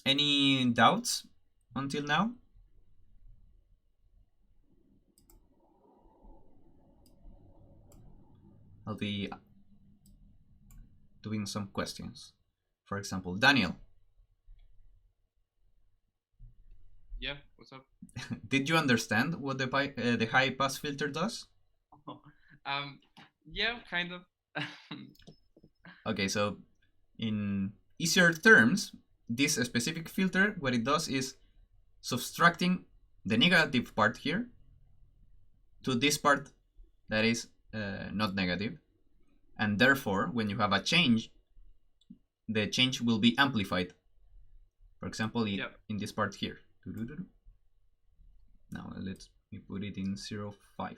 Any doubts until now? I'll be doing some questions. For example, Daniel. Yeah, what's up? Did you understand what the high pass filter does? Yeah, kind of. Okay, so in easier terms, this specific filter, what it does is subtracting the negative part here to this part that is not negative, and therefore when you have a change, the change will be amplified. For example, in this part here. Now let me put it in 0.5.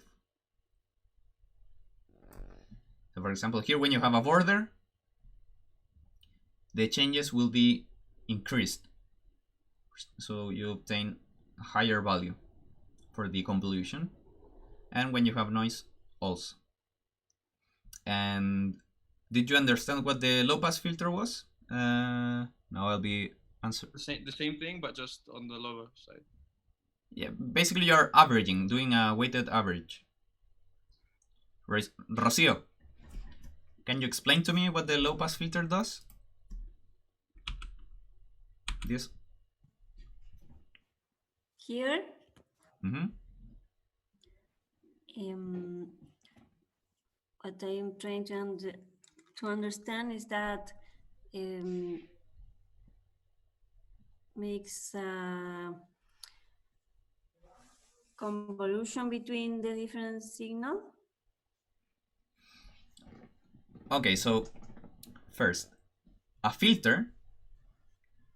So for example, here when you have a border, the changes will be increased. So you obtain a higher value for the convolution. And when you have noise, also. And did you understand what the low pass filter was? Now I'll be answering. The same thing, but just on the lower side. Yeah, basically you're averaging, doing a weighted average. Rocio, can you explain to me what the low pass filter does? This. Here. What I'm trying to understand is that makes convolution between the different signal. Okay, so first, a filter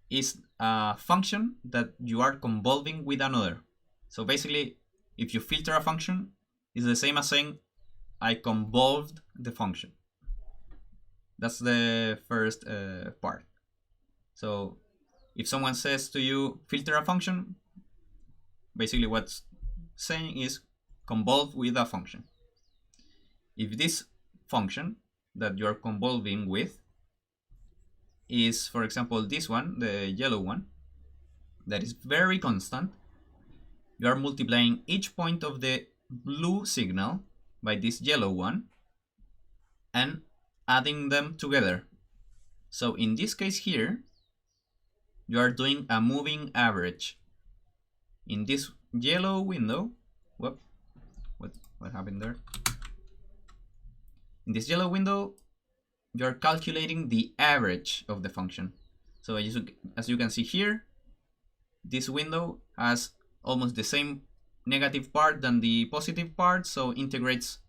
is a function that you are convolving with another. So basically, if you filter a function, it's the same as saying I convolved the function. That's the first part. So if someone says to you, filter a function, basically what's saying is convolve with a function. If this function that you're convolving with is, for example, this one, the yellow one, that is very constant, you are multiplying each point of the blue signal by this yellow one and adding them together. So in this case here, you are doing a moving average. In this yellow window, what happened there? In this yellow window, you're calculating the average of the function. So as you can see here, this window has almost the same negative part than the positive part, so integrates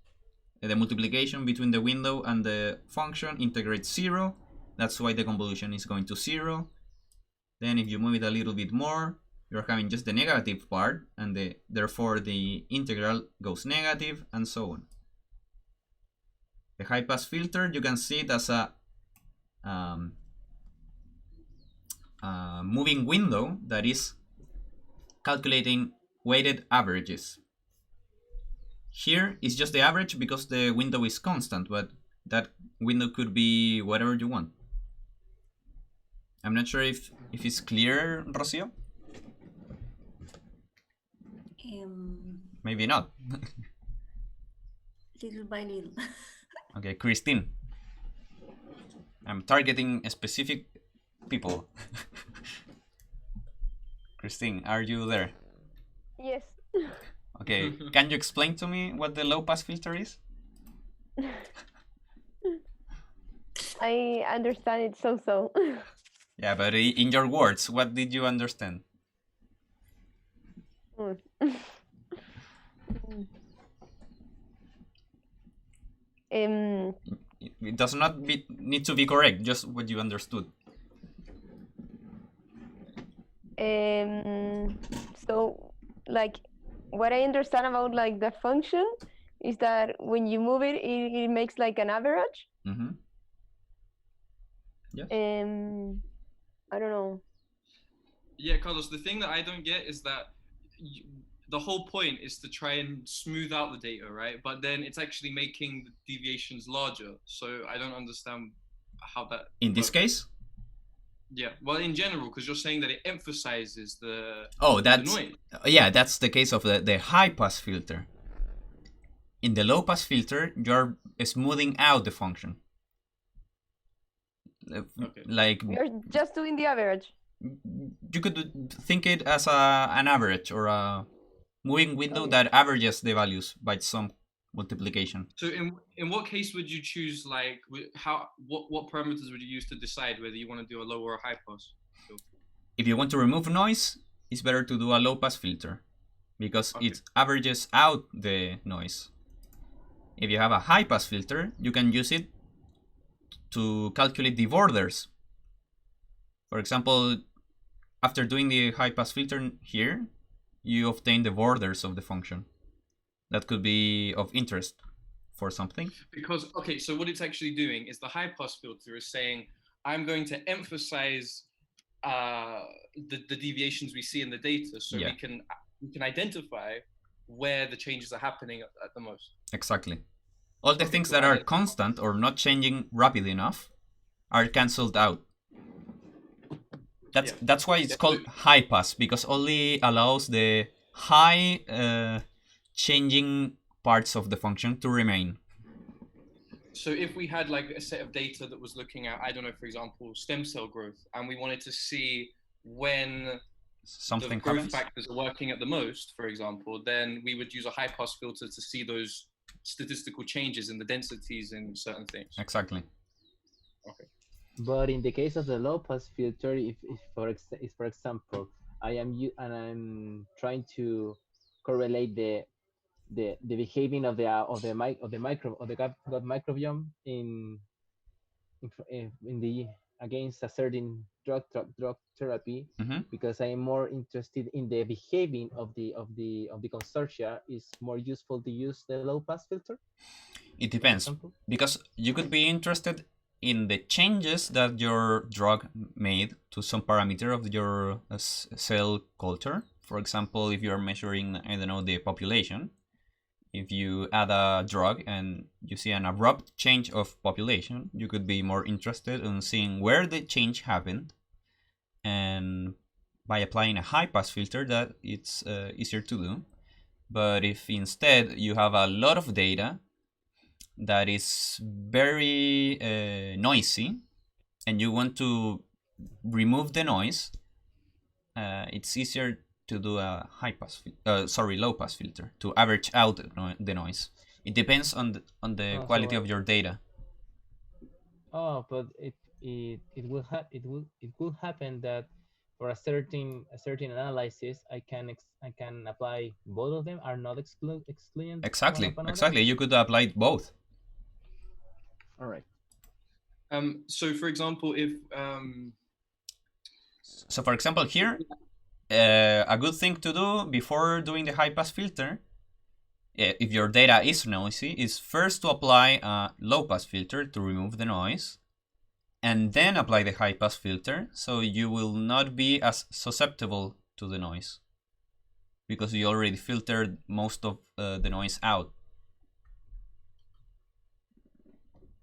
the multiplication between the window and the function, integrates 0. That's why the convolution is going to 0. Then if you move it a little bit more, you're having just the negative part, and therefore the integral goes negative, and so on. The high pass filter, you can see it as a moving window that is calculating weighted averages. Here is just the average because the window is constant, but that window could be whatever you want. I'm not sure if it's clear, Rocio? Maybe not. Little by little. Okay, Christine. I'm targeting specific people. Christine, are you there? Yes. Okay, can you explain to me what the low pass filter is? I understand it so. Yeah, but in your words, what did you understand? It does not need to be correct, just what you understood. So, like, what I understand about like the function is that when you move it, it makes like an average. Yes. I don't know. Yeah, Carlos, the thing that I don't get is that the whole point is to try and smooth out the data, right? But then it's actually making the deviations larger. So I don't understand how that in this case? Yeah, well, in general, because you're saying that it emphasizes the noise. Yeah, that's the case of the high pass filter. In the low pass filter, you're smoothing out the function. Okay. Like you're just doing the average. You could think it as an average or a moving window that averages the values by some multiplication. So in what case would you choose, like, what parameters would you use to decide whether you want to do a low or a high pass? If you want to remove noise, it's better to do a low pass filter because it averages out the noise. If you have a high pass filter, you can use it to calculate the borders. For example, after doing the high pass filter here, you obtain the borders of the function. That could be of interest for something. Because, okay, so what it's actually doing is the high pass filter is saying, I'm going to emphasize the deviations we see in the data, so we can identify where the changes are happening at the most. Exactly. All the things that are constant or not changing rapidly enough are cancelled out. That's why it's called high pass, because only allows the high changing parts of the function to remain. So if we had like a set of data that was looking at, I don't know, for example, stem cell growth, and we wanted to see when something the growth happens, factors are working at the most, for example, then we would use a high pass filter to see those statistical changes in the densities in certain things. Exactly. Okay. But in the case of the low pass filter, if for example I'm trying to correlate the behaving of the gut microbiome in the against a certain drug therapy, because I am more interested in the behaving of the consortia, is more useful to use the low pass filter? It depends, because you could be interested in the changes that your drug made to some parameter of your cell culture. For example, if you're measuring, I don't know, the population, if you add a drug and you see an abrupt change of population, you could be more interested in seeing where the change happened, and by applying a high pass filter, that it's easier to do. But if instead you have a lot of data that is very noisy and you want to remove the noise, it's easier to do a low pass filter to average out the noise. It depends on the quality of your data. Oh, but it will happen that for a certain analysis, I can apply both of them, are not excluding. Exactly. You could apply both. All right. So for example, if so for example here, a good thing to do before doing the high pass filter, if your data is noisy, is first to apply a low pass filter to remove the noise, and then apply the high pass filter, so you will not be as susceptible to the noise, because you already filtered most of the noise out.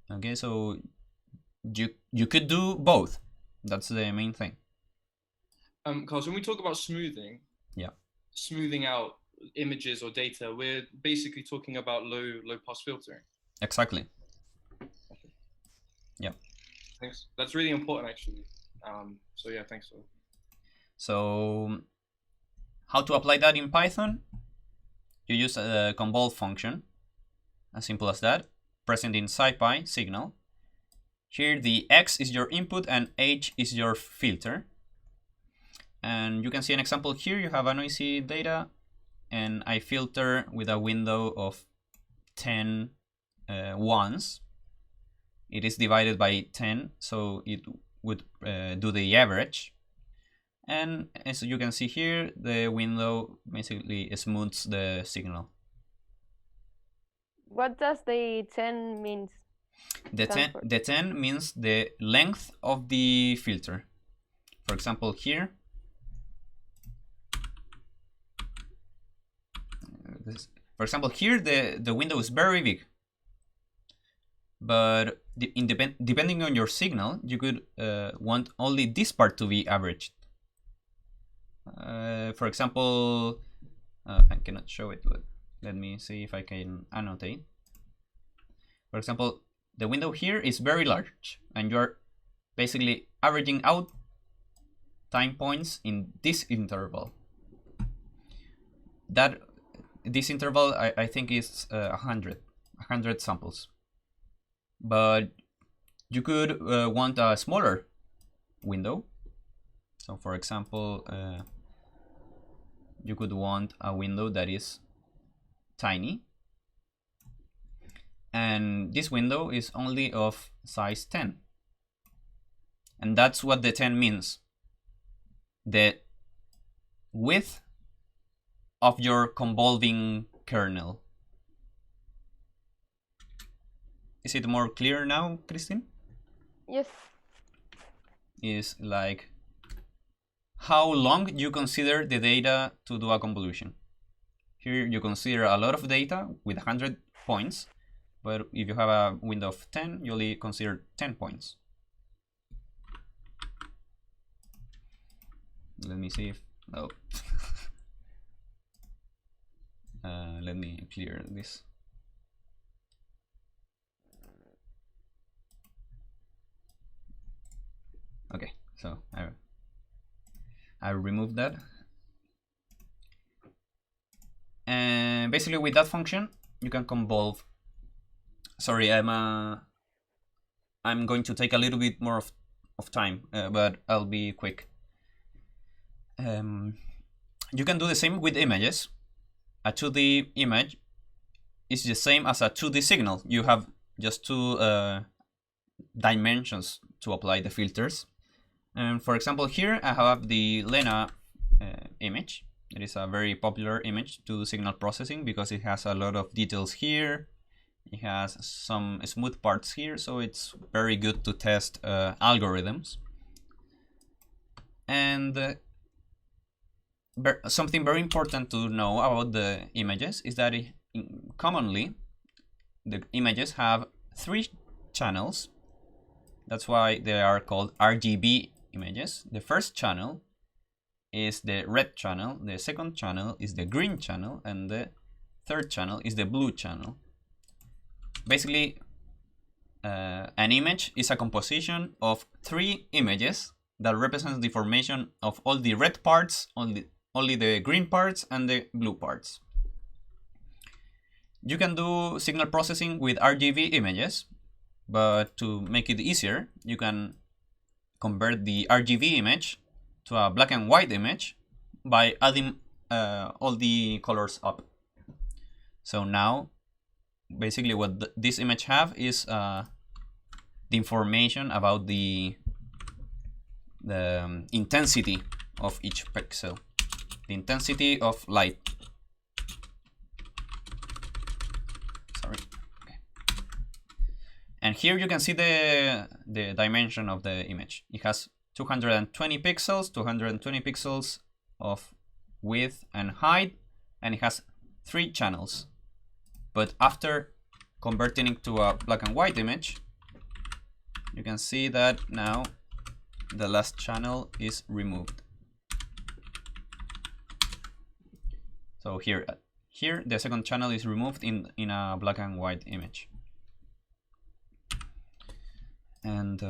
Okay, so you could do both. That's the main thing. Carlos, when we talk about smoothing, smoothing out images or data, we're basically talking about low pass filtering. Exactly. Yeah. Thanks. That's really important, actually. So yeah, thanks. So how to apply that in Python? You use a convol function, as simple as that, present in SciPy signal. Here the X is your input and H is your filter. And you can see an example here. You have a noisy data, and I filter with a window of 10 ones. It is divided by 10, so it would do the average. And as you can see here, the window basically smooths the signal. What does the 10 mean? The 10 means the length of the filter. For example, here, the window is very big, but depending on your signal, you could want only this part to be averaged. For example, I cannot show it, but let me see if I can annotate. For example, the window here is very large, and you're basically averaging out time points in this interval. This interval, I think, is 100 samples. But you could want a smaller window. So for example, you could want a window that is tiny. and this window is only of size 10. And that's what the 10 means. The width of your convolving kernel. Is it more clear now, Christine? Yes. Is like how long you consider the data to do a convolution. Here you consider a lot of data with 100 points, but if you have a window of 10, you only consider 10 points. Let me see if, oh. Let me clear this. Okay, so I removed that. And basically with that function, you can convolve. Sorry, I'm going to take a little bit more of time, but I'll be quick. You can do the same with images. A 2D image is the same as a 2D signal. You have just two dimensions to apply the filters. And for example, here I have the Lena image. It is a very popular image to do signal processing because it has a lot of details here. It has some smooth parts here, so it's very good to test algorithms. And something very important to know about the images is that commonly the images have 3 channels. That's why they are called Rgb images. The first channel is the red channel, the second channel is the green channel, and the third channel is the blue channel. Basically, an image is a composition of 3 images that represents the formation of all the red parts, only the green parts, and the blue parts. You can do signal processing with Rgb images, but to make it easier, you can convert the Rgb image to a black and white image by adding all the colors up. So now, basically what this image have is the information about the intensity of each pixel, the intensity of light. Sorry. Okay. And here you can see the dimension of the image. It has 220 pixels of width and height, and it has 3 channels. But after converting it to a black and white image, you can see that now the last channel is removed. So here the second channel is removed in a black and white image. And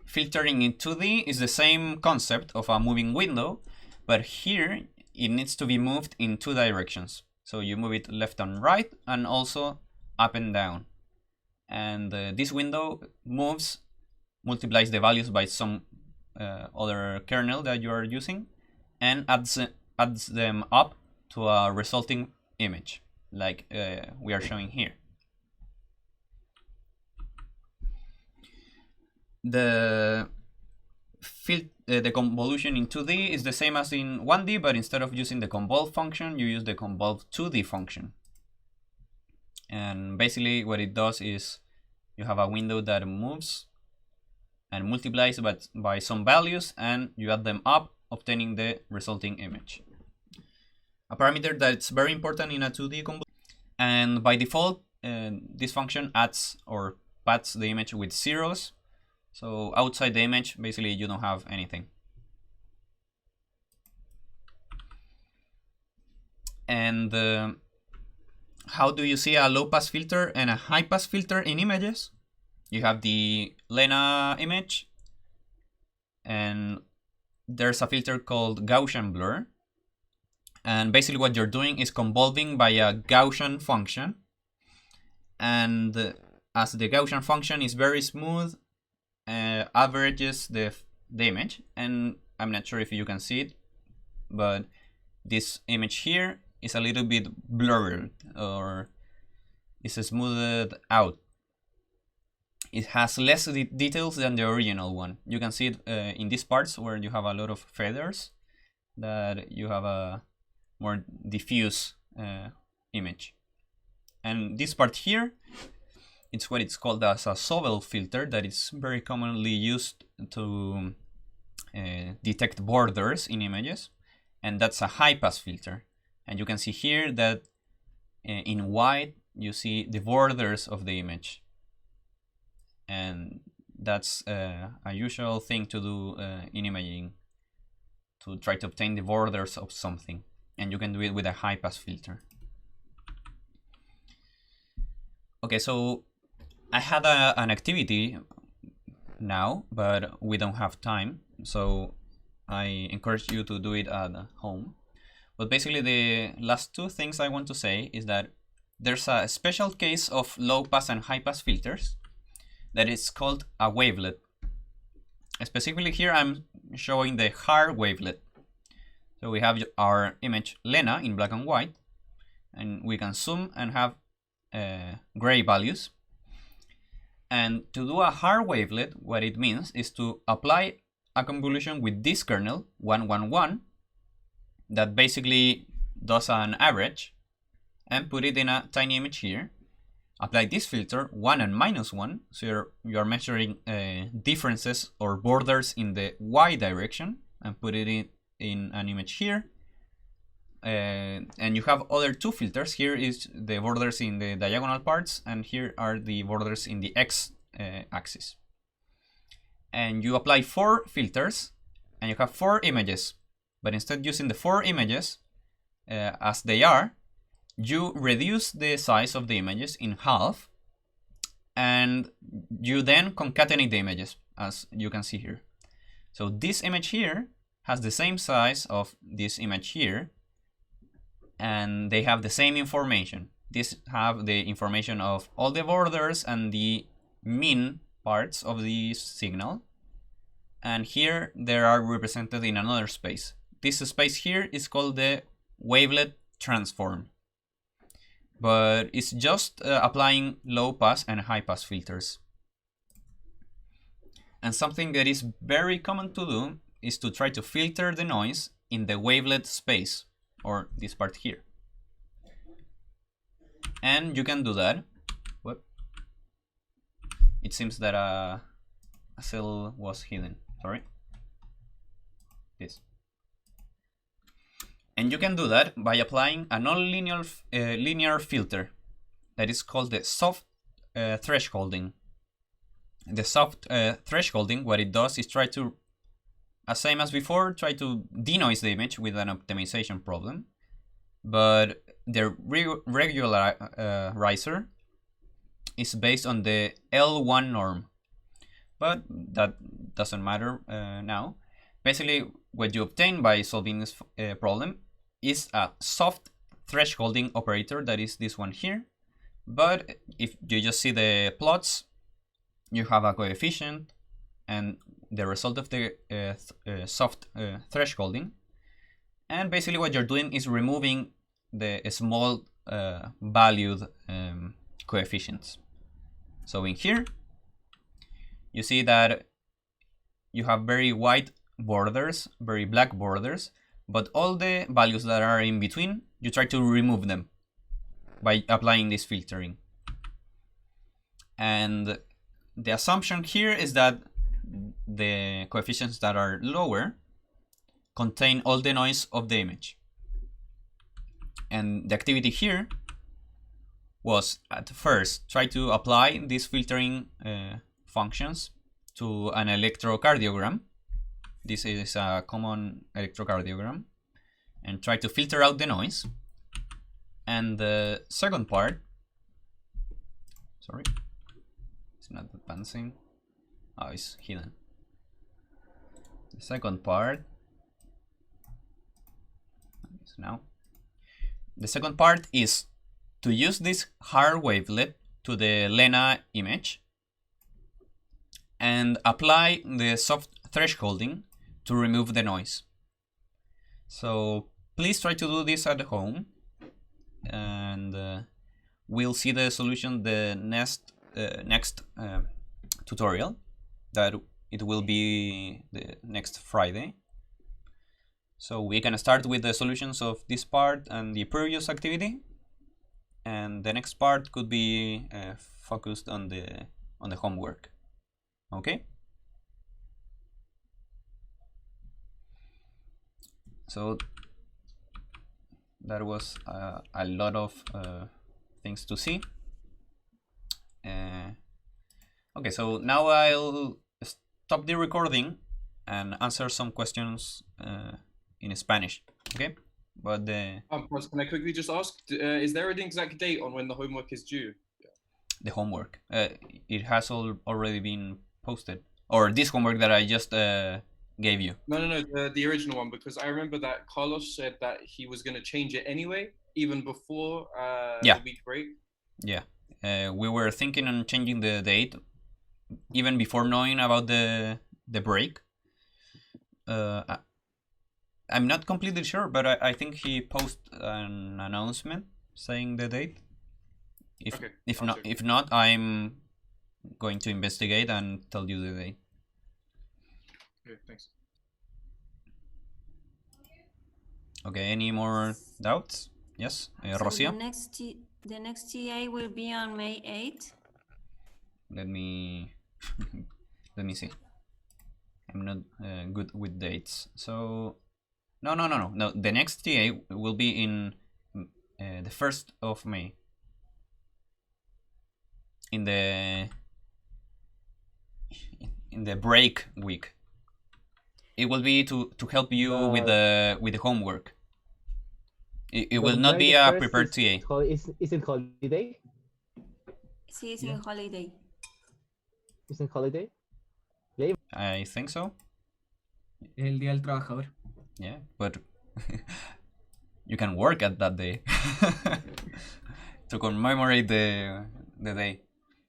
filtering in 2D is the same concept of a moving window, but here it needs to be moved in 2 directions. So you move it left and right, and also up and down. And this window multiplies the values by some other kernel that you are using, and adds them up to a resulting image, like we are showing here. The convolution in 2D is the same as in 1D, but instead of using the convolve function, you use the convolve 2D function. And basically what it does is you have a window that moves and multiplies by some values, and you add them up, obtaining the resulting image. A parameter that's very important in a 2D convolution. And by default, this function adds or pads the image with zeros. So outside the image, basically you don't have anything. And how do you see a low pass filter and a high pass filter in images? You have the Lena image, and there's a filter called Gaussian Blur. And basically what you're doing is convolving by a Gaussian function. And as the Gaussian function is very smooth, averages the image, and I'm not sure if you can see it, but this image here is a little bit blurred, or is smoothed out. It has less details than the original one. You can see it in these parts where you have a lot of feathers, that you have a more diffuse image. And this part here, it's what it's called as a Sobel filter, that is very commonly used to detect borders in images, and that's a high pass filter. And you can see here that in white you see the borders of the image, and that's a usual thing to do in imaging, to try to obtain the borders of something, and you can do it with a high pass filter. Okay, so I had an activity now, but we don't have time, so I encourage you to do it at home. But basically the last two things I want to say is that there's a special case of low pass and high pass filters that is called a wavelet. Specifically here I'm showing the hard wavelet. So we have our image Lena in black and white, and we can zoom and have gray values. And to do a hard wavelet, what it means is to apply a convolution with this kernel 111 that basically does an average, and put it in a tiny image here. Apply this filter 1 and -1, so you're measuring differences or borders in the y direction, and put it in an image here. And you have other two filters. Here is the borders in the diagonal parts, and here are the borders in the x axis. And you apply 4 filters, and you have 4 images. But instead using the 4 images as they are, you reduce the size of the images in half, and you then concatenate the images, as you can see here. So this image here has the same size of this image here, and they have the same information. These have the information of all the borders and the mean parts of the signal, and here they are represented in another space. This space here is called the wavelet transform, but it's just applying low pass and high pass filters. And something that is very common to do is to try to filter the noise in the wavelet space, or this part here. And you can do that. What? It seems that a cell was hidden. Sorry. This. And you can do that by applying a non-linear linear filter that is called the soft thresholding. The soft thresholding, what it does is try to, same as before, try to denoise the image with an optimization problem. But the regularizer is based on the L1 norm. But that doesn't matter now. Basically, what you obtain by solving this problem is a soft thresholding operator, that is this one here. But if you just see the plots, you have a coefficient and the result of the soft thresholding. And basically what you're doing is removing the small valued coefficients. So in here, you see that you have very white borders, very black borders, but all the values that are in between, you try to remove them by applying this filtering. And the assumption here is that the coefficients that are lower contain all the noise of the image. And the activity here was, at first, try to apply these filtering functions to an electrocardiogram. This is a common electrocardiogram, and try to filter out the noise. And the second part, sorry, it's not advancing. Oh, it's hidden. The second part is now. The second part is to use this hard wavelet to the Lena image and apply the soft thresholding to remove the noise. So please try to do this at home. And we'll see the solution the next tutorial, that it will be the next Friday. So we can start with the solutions of this part and the previous activity, and the next part could be focused on the homework. Okay. So that was a lot of things to see. Okay, so now I'll stop the recording and answer some questions in Spanish. Okay, but Ross, can I quickly just ask, is there an exact date on when the homework is due? The homework, it has already been posted, or this homework that I just gave you. No, the original one, because I remember that Carlos said that he was going to change it anyway, even before the week break. Yeah, we were thinking on changing the date even before knowing about the break. I'm not completely sure, but I think he posted an announcement saying the date. If not, I'm going to investigate and tell you the date. Okay, thanks. Okay, any more doubts? Yes, Rosia? The next TA will be on May 8th. Let me see. I'm not good with dates. So no. The next TA will be in the 1st of May. In the break week. It will be to help you with the homework. It will not be a prepared TA. Is it holiday? Sí, it's in holiday. It's in holiday? I think so. El Día del Trabajador. Yeah, but you can work at that day to commemorate the day.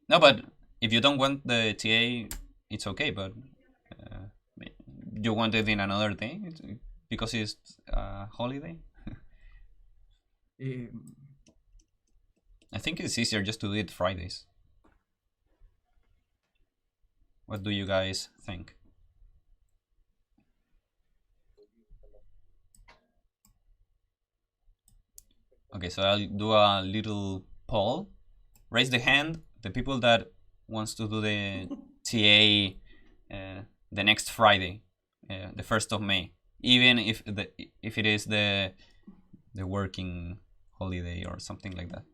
No, but if you don't want the TA, it's okay, but you want it in another day because it's a holiday? I think it's easier just to do it Fridays. What do you guys think? Okay, so I'll do a little poll. Raise the hand, the people that wants to do the TA the next Friday, the 1st of May, even if it is the working holiday or something like that.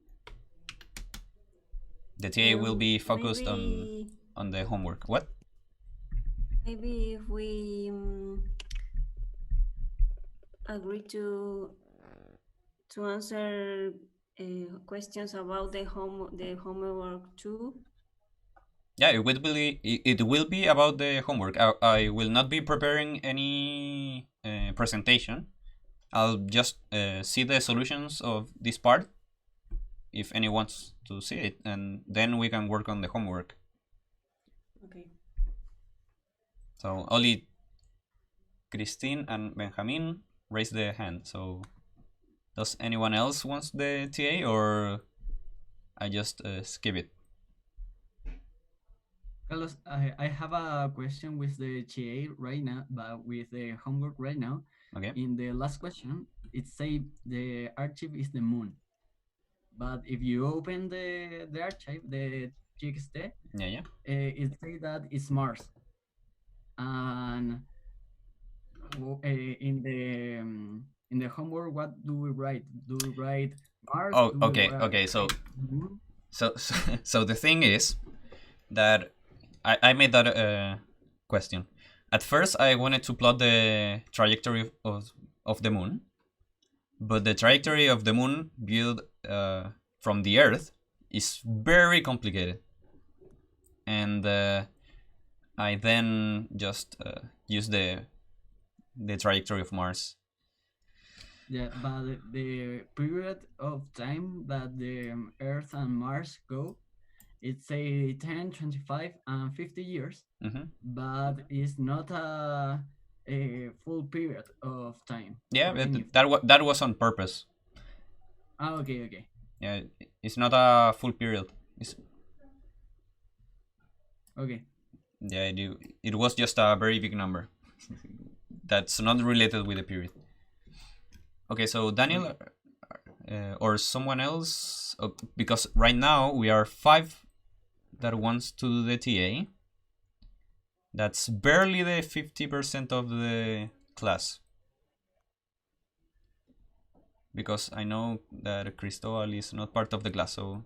The TA will be focused on the homework. What? Maybe if we agree to answer questions about the homework too. Yeah, it will be about the homework. I will not be preparing any presentation. I'll just see the solutions of this part if anyone wants to see it, and then we can work on the homework. Okay. So only Christine and Benjamin raise their hand. So does anyone else wants the TA, or I just skip it? Carlos, I have a question with the TA right now, but with the homework right now. Okay. In the last question, it says the archive is the moon. But if you open the archive, the TXT, it says that it's Mars. And in the homework, what do we write? Do we write Mars? Oh, okay. So the thing is that I made that question. At first, I wanted to plot the trajectory of the moon, but the trajectory of the moon viewed from the Earth is very complicated, and I then just use the trajectory of Mars. Yeah, but the period of time that the Earth and Mars go, it's a 10, 25, and 50 years, but it's not a full period of time. Yeah, that was on purpose. Okay. Yeah, it's not a full period. It's, Okay. yeah, it was just a very big number. That's not related with the period. Okay, so Daniel or someone else, because right now we are 5 that wants to do the TA. That's barely the 50% of the class. Because I know that Cristobal is not part of the class, so...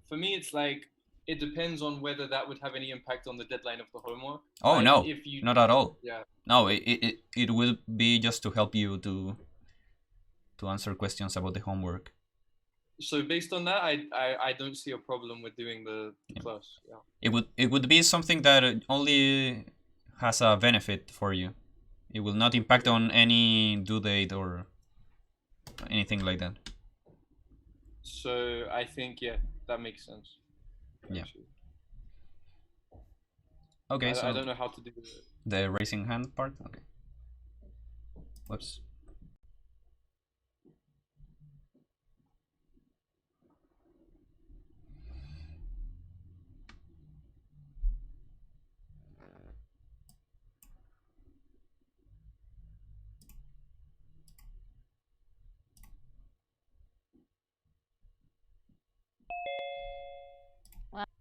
For me, it's like, it depends on whether that would have any impact on the deadline of the homework. Oh, like, no, if you, not at all. Yeah. No, it will be just to help you to answer questions about the homework. So based on that, I don't see a problem with doing the class. Yeah. It would be something that only has a benefit for you. It will not impact on any due date or anything like that. So I think, yeah, that makes sense. Yeah. Actually. Okay, so I don't know how to do the raising hand part. Okay. Whoops.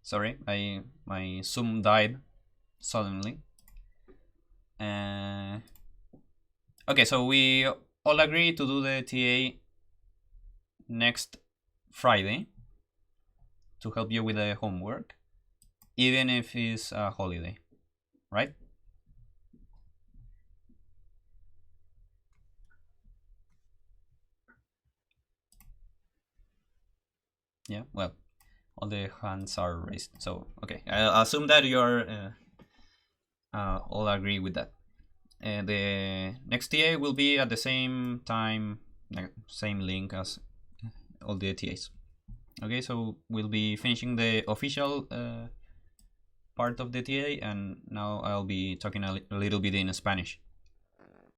Sorry, my Zoom died suddenly. Okay, so we all agree to do the TA next Friday to help you with the homework, even if it's a holiday, right? Yeah, well, all the hands are raised. So, okay, I assume that you're all agree with that. The next TA will be at the same time, same link as all the TAs. Okay, so we'll be finishing the official part of the TA, and now I'll be talking a little bit in Spanish.